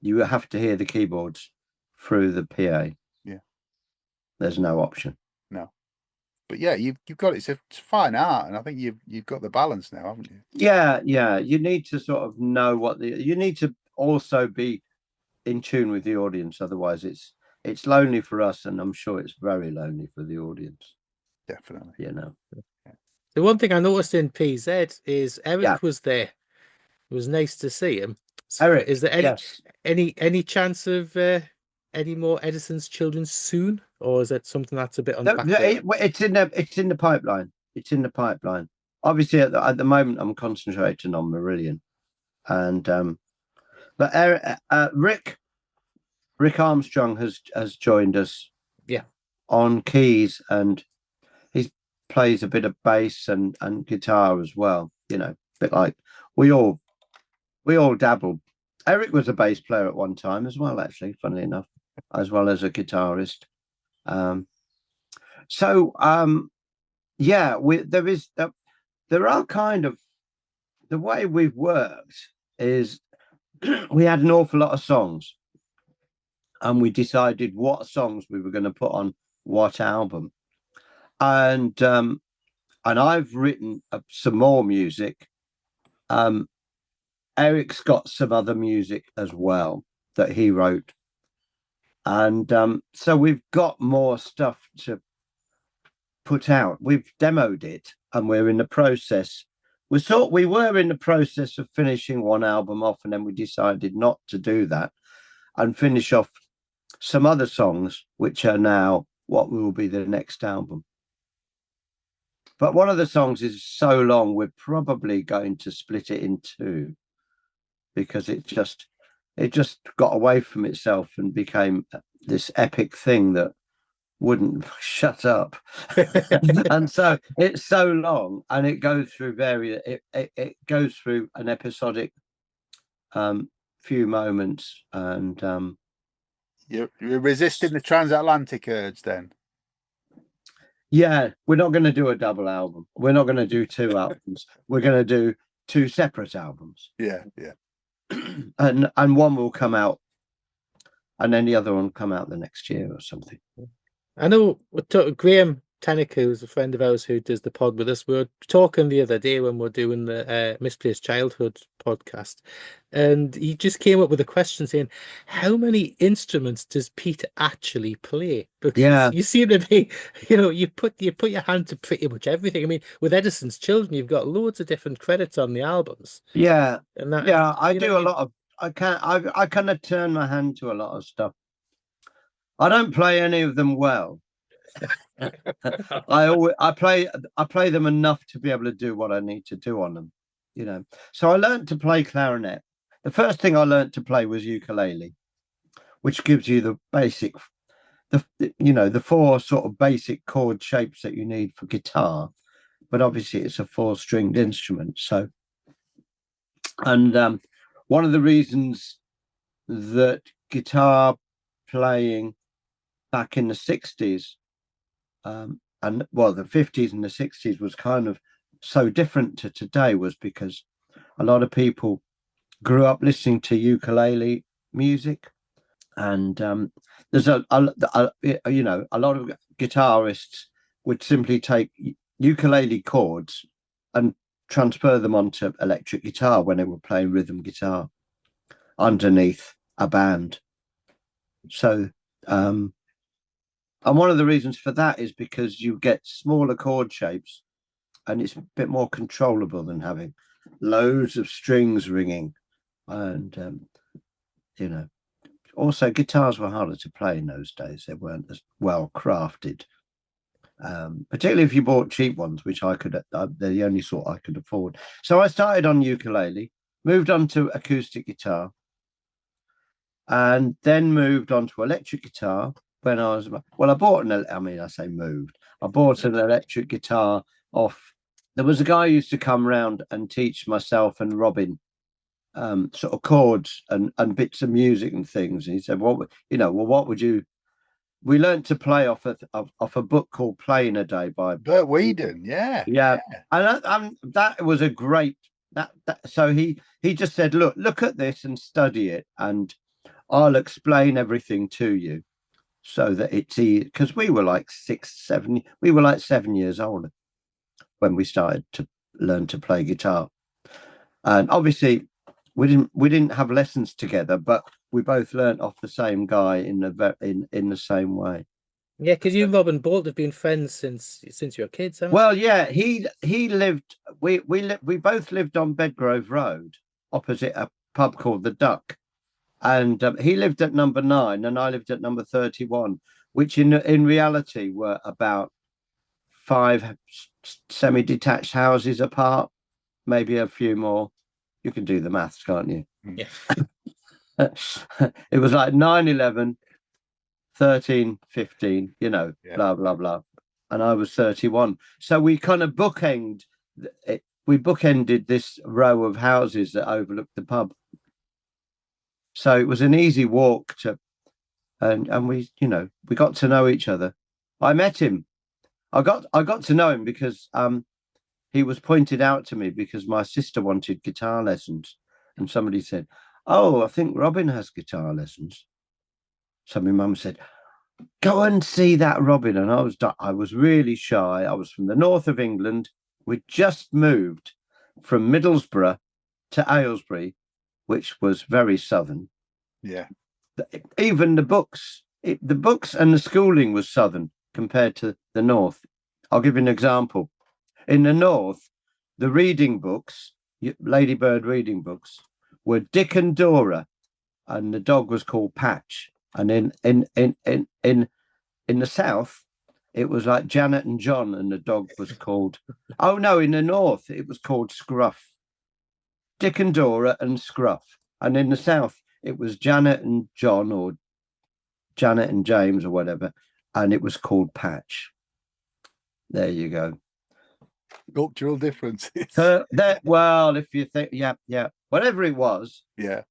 you have to hear the keyboards through the PA. Yeah. There's no option. No. But yeah, you've got it's a fine art, and I think you've got the balance now, haven't you? Yeah. You need to sort of know you need to also be in tune with the audience. Otherwise it's lonely for us, and I'm sure it's very lonely for the audience. Definitely. The one thing I noticed in PZ is Eric was there. It was nice to see him. So Eric, is there any chance of any more Edison's Children soon, or is it something that's a bit on the back burner? It's in the pipeline. It's in the pipeline. Obviously, at the moment, I'm concentrating on Marillion, and but Rick Armstrong has joined us. Yeah. On keys, and he plays a bit of bass and guitar as well. A bit like we all dabbled. Eric was a bass player at one time as well, actually, funnily enough. as well as a guitarist. There are kind of, the way we've worked is we had an awful lot of songs, and we decided what songs we were going to put on what album. And I've written some more music. Eric's got some other music as well that he wrote. And so we've got more stuff to put out. We've demoed it, and we're in the process. We were in the process of finishing one album off, and then we decided not to do that and finish off some other songs, which are now what will be the next album. But one of the songs is so long, we're probably going to split it in two, because it just got away from itself and became this epic thing that wouldn't shut up. And so it's so long, and it goes through it goes through an episodic few moments, and you're resisting the transatlantic urge then. Yeah, we're not going to do a double album. We're not going to do two albums. We're going to do two separate albums. Yeah. And one will come out, and then the other one will come out the next year or something. I know Graham Tannick, who's a friend of ours who does the pod with us, we were talking the other day when we were doing the Misplaced Childhood podcast, and he just came up with a question saying, how many instruments does Pete actually play? Because you seem to be, you put your hand to pretty much everything. I mean, with Edison's Children, you've got loads of different credits on the albums. Yeah. And that, I do a lot of, I kind of turn my hand to a lot of stuff. I don't play any of them well. I play them enough to be able to do what I need to do on them, So I learned to play clarinet. The first thing I learned to play was ukulele, which gives you the basic, the four sort of basic chord shapes that you need for guitar, but obviously it's a 4-stringed instrument. So, and one of the reasons that guitar playing back in the 60s the 50s and the 60s was kind of so different to today was because a lot of people grew up listening to ukulele music, and there's a lot of guitarists would simply take ukulele chords and transfer them onto electric guitar when they were playing rhythm guitar underneath a band. So and one of the reasons for that is because you get smaller chord shapes, and it's a bit more controllable than having loads of strings ringing. And, also guitars were harder to play in those days. They weren't as well crafted, particularly if you bought cheap ones, which they're the only sort I could afford. So I started on ukulele, moved on to acoustic guitar, and then moved on to electric guitar. When I bought I bought an electric guitar off. There was a guy who used to come round and teach myself and Robin sort of chords and bits of music and things. And he said, what would you? We learned to play off a book called Playing a Day by Bert Weedon. Yeah. And that was a great so he just said, look at this and study it, and I'll explain everything to you. So that it's easy, because we were like 7 years old when we started to learn to play guitar, and obviously we didn't have lessons together, but we both learned off the same guy in the same way. Yeah, because you and Robin Boult have been friends since you were kids, haven't you? Well, yeah, he lived. We both lived on Bedgrove Road, opposite a pub called the Duck. And he lived at number 9 and I lived at number 31, which in reality were about 5 semi-detached houses apart, maybe a few more. You can do the maths, can't you? Yeah. It was like 9, 11, 13, 15, blah, blah, blah. And I was 31. So we kind of bookended this row of houses that overlooked the pub. So it was an easy walk to and we, we got to know each other. I met him. I got to know him because he was pointed out to me because my sister wanted guitar lessons, and somebody said, "Oh, I think Robin has guitar lessons." So my mum said, "Go and see that Robin." And I was really shy. I was from the north of England. We'd just moved from Middlesbrough to Aylesbury, which was very southern. Yeah. Even the books and the schooling was southern compared to the north. I'll give you an example. In the north, the reading books, Ladybird reading books, were Dick and Dora, and the dog was called Patch. And in the south, it was like Janet and John, and the dog was called. Oh no, in the north, it was called Scruff. Dick and Dora and Scruff. And in the south, it was Janet and John, or Janet and James, or whatever, and it was called Patch. There you go. Cultural differences. Well, if you think, yeah, whatever it was, yeah,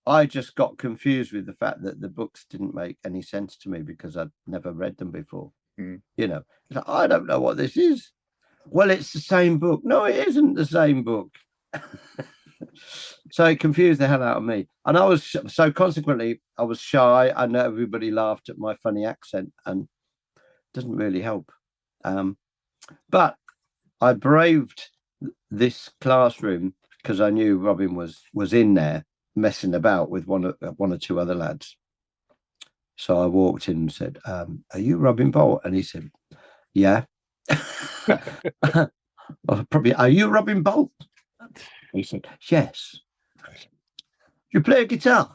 I just got confused with the fact that the books didn't make any sense to me because I'd never read them before. I don't know what this is. Well, it's the same book. No, it isn't the same book. So it confused the hell out of me, and I was consequently I was shy. I know everybody laughed at my funny accent, and it doesn't really help. But I braved this classroom because I knew Robin was in there messing about with one or two other lads. So I walked in and said, "Are you Robin Boult?" And he said, "Yeah." Probably, "Are you Robin Boult?" He said, "Yes." "You play a guitar?"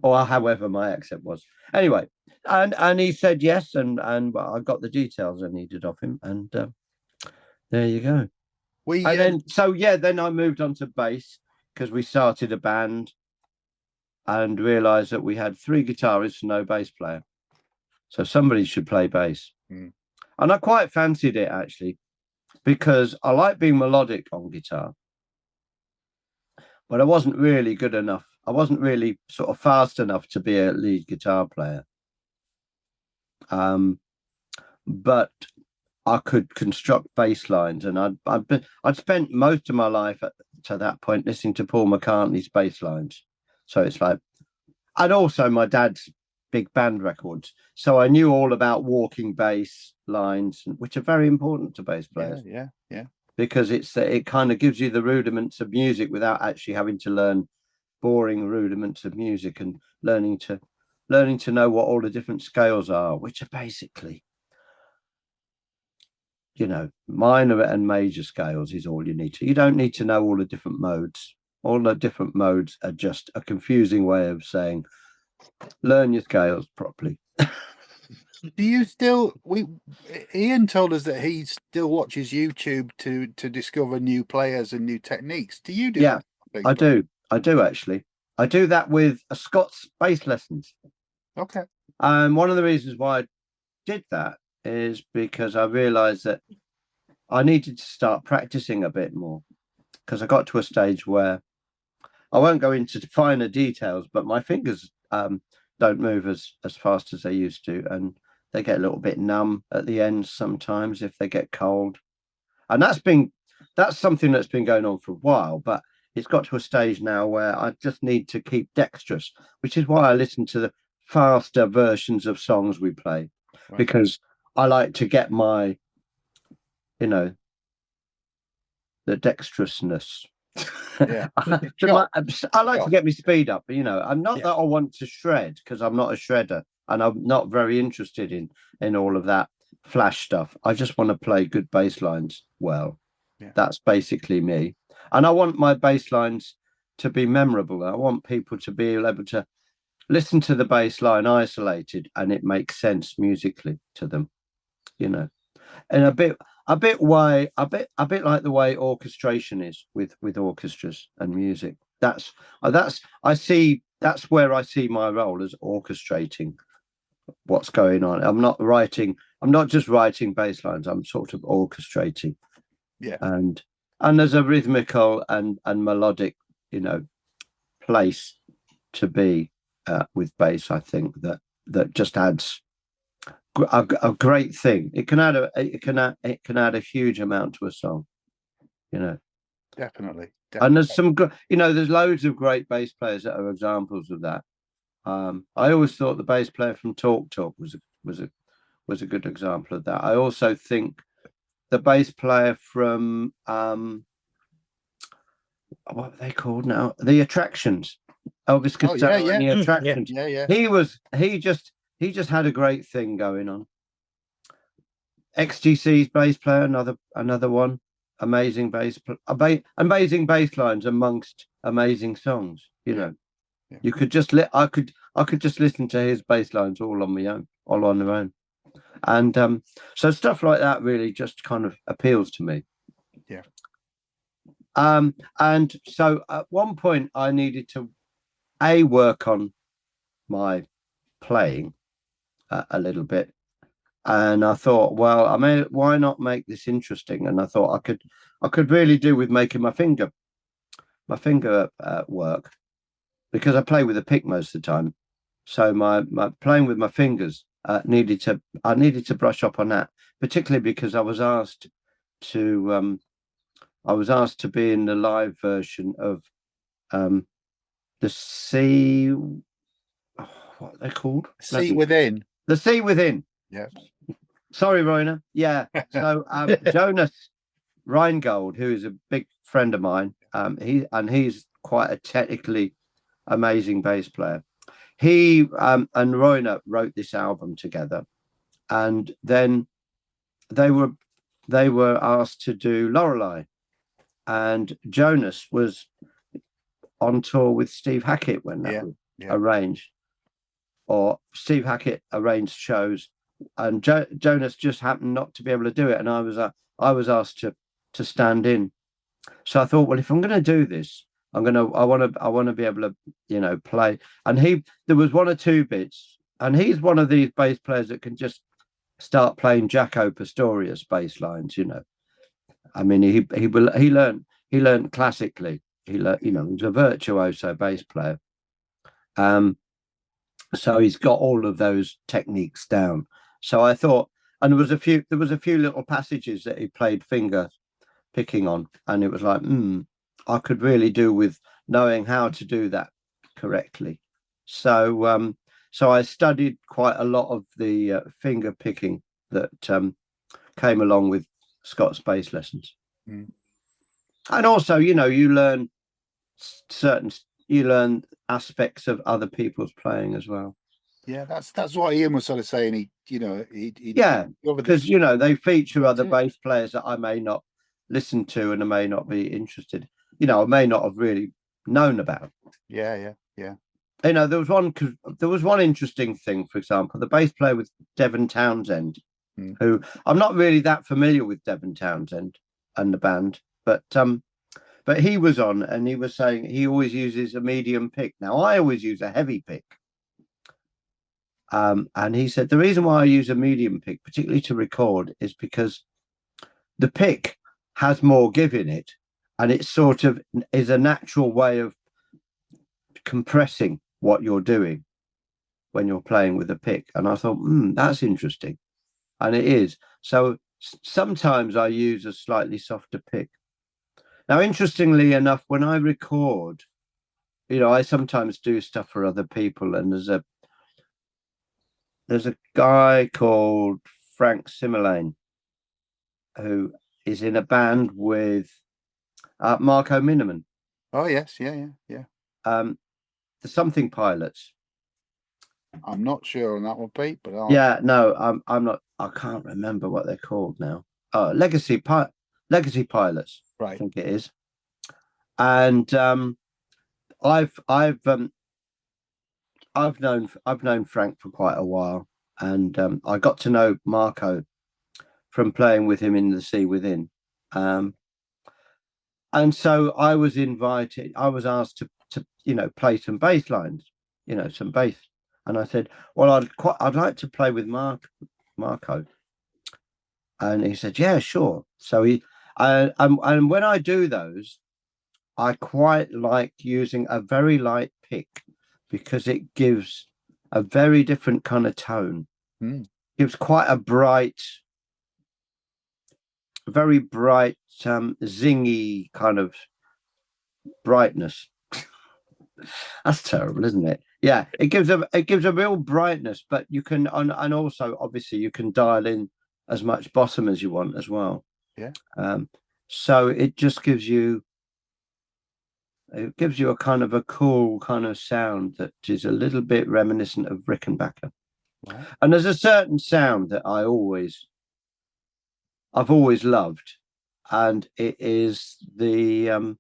Or however my accent was. Anyway, and he said yes, and I got the details I needed of him, and there you go. Then I moved on to bass because we started a band and realized that we had 3 guitarists and no bass player. So somebody should play bass. And I quite fancied it, actually, because I like being melodic on guitar, but I wasn't really good enough. I wasn't really sort of fast enough to be a lead guitar player. But I could construct bass lines, and I'd spent most of my life to that point listening to Paul McCartney's bass lines. So it's like, and also my dad's big band records. So I knew all about walking bass lines, which are very important to bass players. Yeah. Because it kind of gives you the rudiments of music without actually having to learn boring rudiments of music, and learning to know what all the different scales are, which are basically, minor and major scales is all you need to. You don't need to know all the different modes. All the different modes are just a confusing way of saying, learn your scales properly. Do you still? Ian told us that he still watches YouTube to discover new players and new techniques. Do you do that? I do. I do, actually. I do that with Scott's bass lessons. Okay. And one of the reasons why I did that is because I realized that I needed to start practicing a bit more, because I got to a stage where I won't go into finer details, but my fingers don't move as fast as they used to, and they get a little bit numb at the end sometimes if they get cold. And that's something that's been going on for a while, but it's got to a stage now where I just need to keep dexterous, which is why I listen to the faster versions of songs we play, right, because I like to get my, the dexterousness. Yeah. I like to get my speed up, but I'm not that I want to shred, because I'm not a shredder, and I'm not very interested in all of that flash stuff. I just want to play good bass lines well. Yeah. That's basically me. And I want my bass lines to be memorable. I want people to be able to listen to the bass line isolated and it makes sense musically to them, and a bit like the way orchestration is with orchestras and music. That's where I see my role, as orchestrating what's going on. I'm not just writing bass lines, I'm sort of orchestrating. Yeah. And there's a rhythmical and melodic, place to be with bass. I think that just adds a great thing. It can add a huge amount to a song, you know. Definitely. And there's some good, there's loads of great bass players that are examples of that. I always thought the bass player from Talk Talk was a good example of that. I also think the bass player from what are they called now? The Attractions. Elvis Costello and the Attractions. Yeah. He just had a great thing going on. XTC's bass player, another one. Amazing amazing bass lines amongst amazing songs. Yeah. You could just I could just listen to his bass lines all on their own. And so stuff like that really just kind of appeals to me. Yeah. And so at one point I needed to work on my playing a little bit, and I thought, well, why not make this interesting? And I thought I could really do with making my finger work, because I play with a pick most of the time. So my playing with my fingers I needed to brush up on that, particularly because I was asked to be in the live version of the Sea. What are they called? Sea Within. The Sea Within. Yeah. Sorry, Roina. Yeah. So Jonas Reingold, who is a big friend of mine, he's quite a technically amazing bass player. He and Roina wrote this album together, and then they were asked to do Lorelei, and Jonas was on tour with Steve Hackett when that was arranged, or Steve Hackett arranged shows, and Jonas just happened not to be able to do it, and I was asked to stand in. So I thought, well, if I'm going to do this, I want to be able to play. And there was one or two bits, and he's one of these bass players that can just start playing Jaco Pastorius bass lines. I mean, he learned classically. He was a virtuoso bass player. So he's got all of those techniques down. So I thought, and there was a few little passages that he played finger picking on, and it was like, I could really do with knowing how to do that correctly. So I studied quite a lot of the finger picking that came along with Scott's bass lessons. And also, you learn aspects of other people's playing as well. Yeah, that's what Ian was sort of saying. Because they feature other bass players that I may not listen to and I may not be interested. I may not have really known about. Yeah. There was one interesting thing. For example, the bass player with Devon Townsend, who I'm not really that familiar with Devon Townsend and the band, but he was on, and he was saying he always uses a medium pick. Now I always use a heavy pick. And he said the reason why I use a medium pick, particularly to record, is because the pick has more give in it, and it sort of is a natural way of compressing what you're doing when you're playing with a pick. And I thought, that's interesting, and it is. So sometimes I use a slightly softer pick. Now, interestingly enough, when I record, I sometimes do stuff for other people, and there's a guy called Frank Simmerlane who is in a band with Marco Miniman. Oh yes, yeah. The Something Pilots. I'm not sure on that one, Pete, but I'm not. I can't remember what they're called now. Oh, Legacy Pilots, right? I think it is. And I've known Frank for quite a while, and I got to know Marco from playing with him in The Sea Within. And so I was asked to play some bass lines, some bass. And I said, well, I'd like to play with Marco. And he said, yeah, sure. So and when I do those, I quite like using a very light pick, because it gives a very different kind of tone. Gives quite a bright, very bright, zingy kind of brightness. That's terrible, isn't it? Yeah, it gives a real brightness, but you can and also obviously you can dial in as much bottom as you want as well. Yeah. So it just gives you a kind of a cool kind of sound that is a little bit reminiscent of Rickenbacker. Wow. And there's a certain sound that I've always loved, and it is the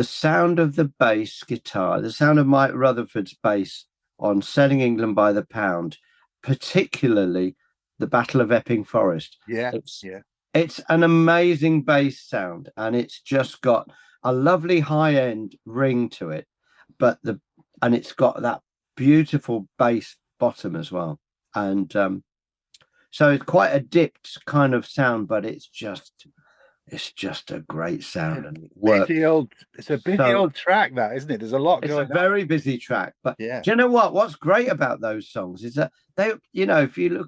sound of the bass guitar, the sound of Mike Rutherford's bass on Selling England by the Pound, particularly the Battle of Epping Forest. Yeah, it's an amazing bass sound, and it's just got a lovely high-end ring to it, and it's got that beautiful bass bottom as well, and so it's quite a dipped kind of sound, but it's just a great sound, and it works. It's a busy old track, that, isn't it? There's a lot going on. It's a very busy track, but yeah. Do you know what's great about those songs is that they, if you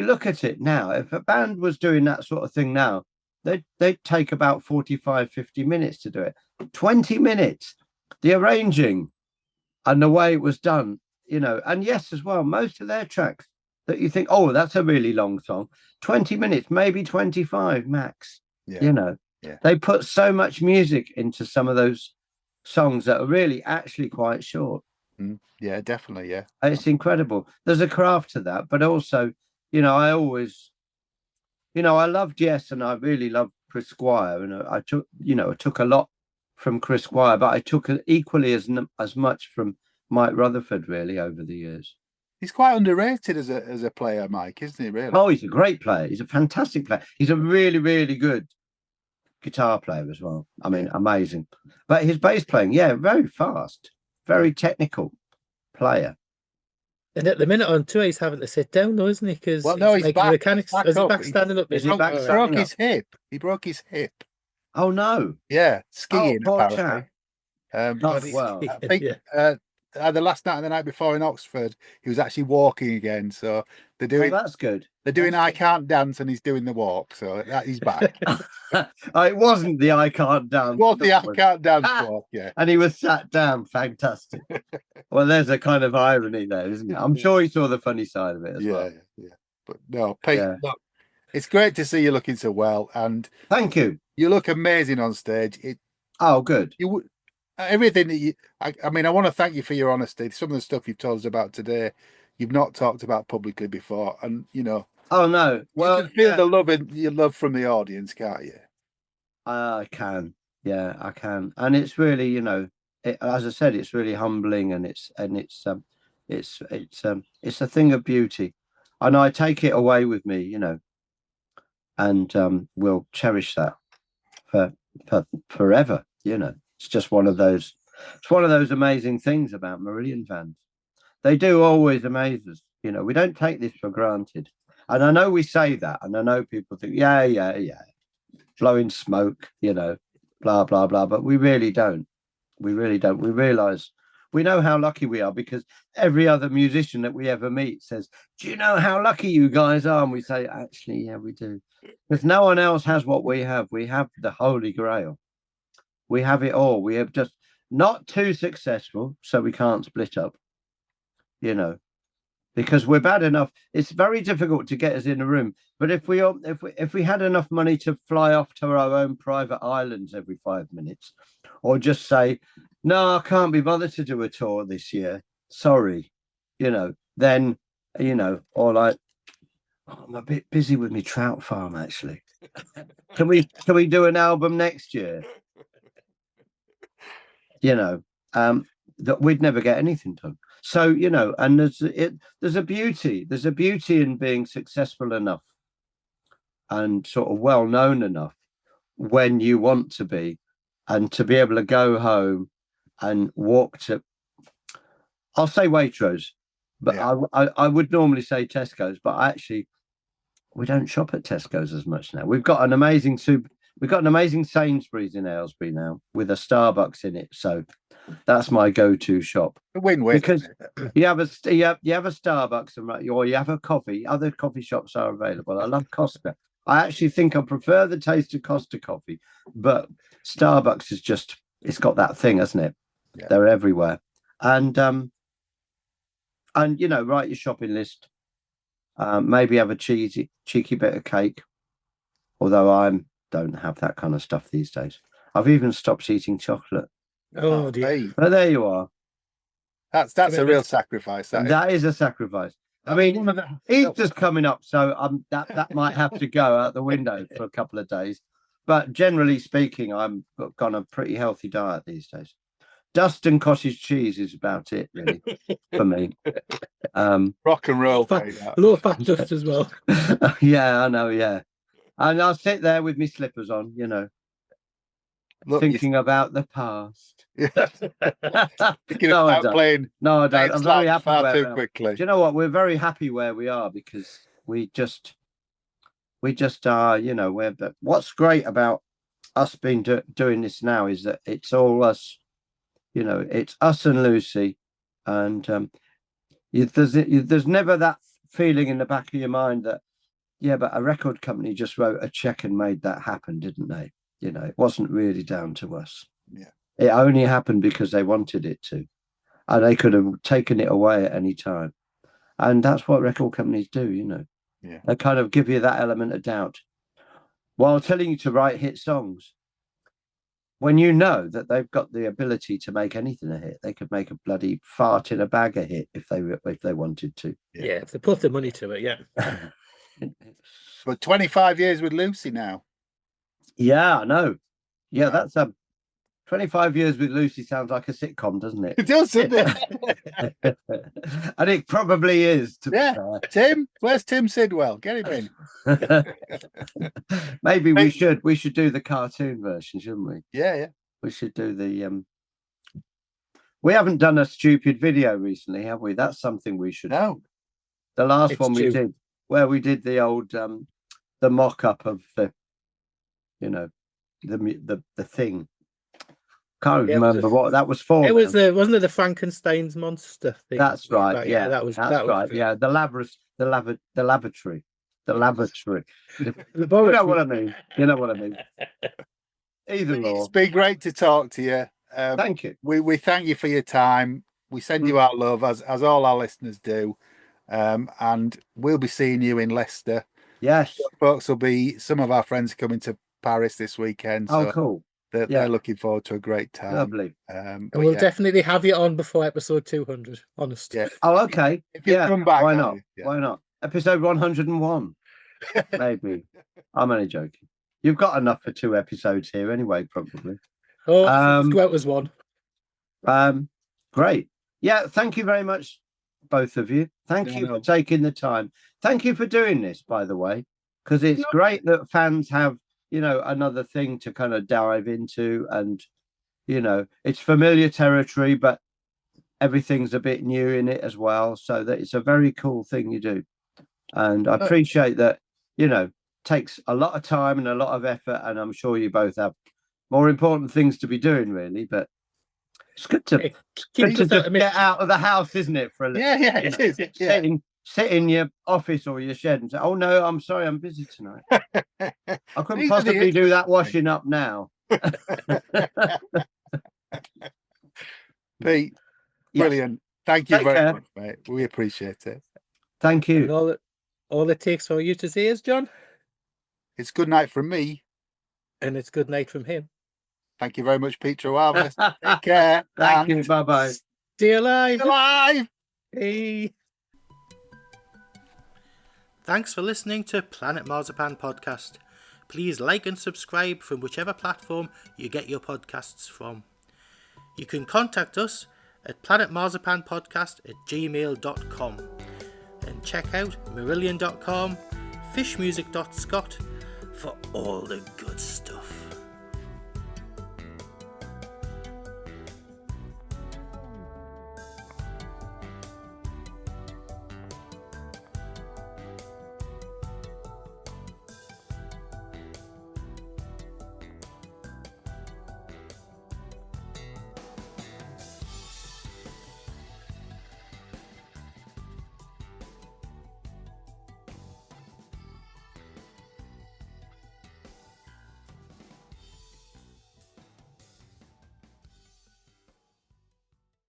look at it now, if a band was doing that sort of thing now, they'd take about 45-50 minutes to do it. 20 minutes, the arranging and the way it was done, and yes, as well, most of their tracks that you think, oh, that's a really long song, 20 minutes, maybe 25 max. Yeah. They put so much music into some of those songs that are really actually quite short. Yeah, definitely. Yeah, it's incredible. There's a craft to that, but also, I always, I loved Yes, and I really loved Chris Squire, and I took a lot from Chris Squire, but I took equally as much from Mike Rutherford really over the years. He's quite underrated as a player, Mike, isn't he? Really? Oh, he's a great player. He's a fantastic player. He's a really, really good guitar player as well. I mean, amazing. But his bass playing, very fast, very technical player. And at the minute on tour, he's having to sit down, though, isn't he? Because he's like back. Mechanics. Is he back standing up? Is he back? He broke his hip. He broke his hip. Oh no! Yeah, skiing. Oh, apparently. I think the last night and the night before in Oxford, he was actually walking again. So they're doing. Oh, that's good. They're doing I Can't Dance, and he's doing the walk. So he's back. It wasn't the I Can't Dance. It was the I Can't Dance walk, yeah. And he was sat down. Fantastic. Well, there's a kind of irony there, isn't it? I'm sure he saw the funny side of it as well. Yeah. But no, Pete, look, it's great to see you looking so well, and thank you. You look amazing on stage. Oh, good. Everything that I mean, I want to thank you for your honesty. Some of the stuff you've told us about today, you've not talked about publicly before, and Oh no! Well, you can feel your love from the audience, can't you? I can, I can, and it's really, as I said, it's really humbling, and it's a thing of beauty, and I take it away with me, and we'll cherish that for forever. It's just one of those. It's one of those amazing things about Marillion fans. They do always amaze us. We don't take this for granted. And I know we say that, and I know people think, yeah, blowing smoke, blah, blah, blah. But we really don't. We really don't. We realise, we know how lucky we are, because every other musician that we ever meet says, do you know how lucky you guys are? And we say, actually, yeah, we do. Because no one else has what we have. We have the Holy Grail. We have it all. We have just not too successful, so we can't split up, because we're bad enough. It's very difficult to get us in a room. But if we had enough money to fly off to our own private islands every 5 minutes, or just say, no, I can't be bothered to do a tour this year, sorry, then, or like, I'm a bit busy with my trout farm, actually. Can we do an album next year? That we'd never get anything done. So, and there's a beauty in being successful enough and sort of well known enough when you want to be, and to be able to go home and walk to, I'll say Waitrose, but I would normally say Tesco's, but actually we don't shop at Tesco's as much now. We've got an amazing Sainsbury's in Aylesbury now with a Starbucks in it. So That's my go-to shop. A win-win. Because you have a Starbucks or you have a coffee. Other coffee shops are available. I love Costa. I actually think I prefer the taste of Costa coffee, but Starbucks is just, it's got that thing, hasn't it? Yeah. They're everywhere. And you know, write your shopping list. Maybe have a cheeky bit of cake. Although I don't have that kind of stuff these days. I've even stopped eating chocolate. Oh dear. But there you are. That's a real sacrifice. That is a sacrifice. I mean, Easter's coming up, so that might have to go out the window for a couple of days. But generally speaking, I'm on a pretty healthy diet these days. Dust and cottage cheese is about it, really, for me. Rock and roll. Low fat dust as well. Yeah, I know, yeah. And I'll sit there with my slippers on, you know, thinking about the past. Thinking about playing. No, I don't. I'm very happy far too quickly. Do you know what? We're very happy where we are because we just are, you know, what's great about us being doing this now is that it's all us, you know, it's us and Lucy. And there's never that feeling in the back of your mind that, yeah, but a record company just wrote a check and made that happen, didn't they? You know, it wasn't really down to us. Yeah. It only happened because they wanted it to. And they could have taken it away at any time. And that's what record companies do, you know. Yeah. They kind of give you that element of doubt while telling you to write hit songs. When you know that they've got the ability to make anything a hit, they could make a bloody fart in a bag a hit if they wanted to. Yeah, if they put the money to it, yeah. But 25 years with Lucy now. Yeah, I know. Yeah, that's 25 years with Lucy sounds like a sitcom, doesn't it? It does, doesn't it? And it probably is. Tim, where's Tim Sidwell? Get him in. Maybe we should do the cartoon version, shouldn't we? Yeah. We should do the we haven't done a stupid video recently, have we? That's something we should. No. The last one we did, where we did the old the mock-up of the, you know, the thing. Can't remember what that was for. It was wasn't it the Frankenstein's monster thing? That's right. Yeah, that was right. Yeah, the lavatory. You know what I mean. You know what I mean. Either or. It's been great to talk to you. Thank you. We thank you for your time. We send you our love as all our listeners do. And we'll be seeing you in Leicester. Yes, folks, some of our friends coming to Paris this weekend. So cool. They're looking forward to a great time. Lovely. And we'll definitely have you on before episode 200. Honest. Yeah. Oh, okay. If you come back, why not? Yeah. Why not? Episode 101. Maybe. I'm only joking. You've got enough for 2 episodes here anyway, probably. Oh, let's go out as one. Great. Yeah. Thank you very much, both of you. Thank you for taking the time. Thank you for doing this, by the way, because it's great that fans have, you know, another thing to kind of dive into, and, you know, it's familiar territory, but everything's a bit new in it as well. So that it's a very cool thing you do. And I appreciate that, you know, takes a lot of time and a lot of effort. And I'm sure you both have more important things to be doing, really. But it's good to, just get out of the house, isn't it? For a little, yeah, it is. Yeah. Sit in your office or your shed and say, "Oh no, I'm sorry, I'm busy tonight. I couldn't possibly do that washing up now." Pete, brilliant. Thank you very much, mate. We appreciate it. Thank you. And all it takes for you to say is, John, it's good night from me, and it's good night from him. Thank you very much, Pete Trewavas. Take care. Thank you. Bye bye. Stay alive. Stay alive. Hey. Thanks for listening to Planet Marzipan podcast. Please like and subscribe from whichever platform you get your podcasts from. You can contact us at planetmarzipanpodcast@gmail.com and check out marillion.com, fishmusic.scot for all the good stuff.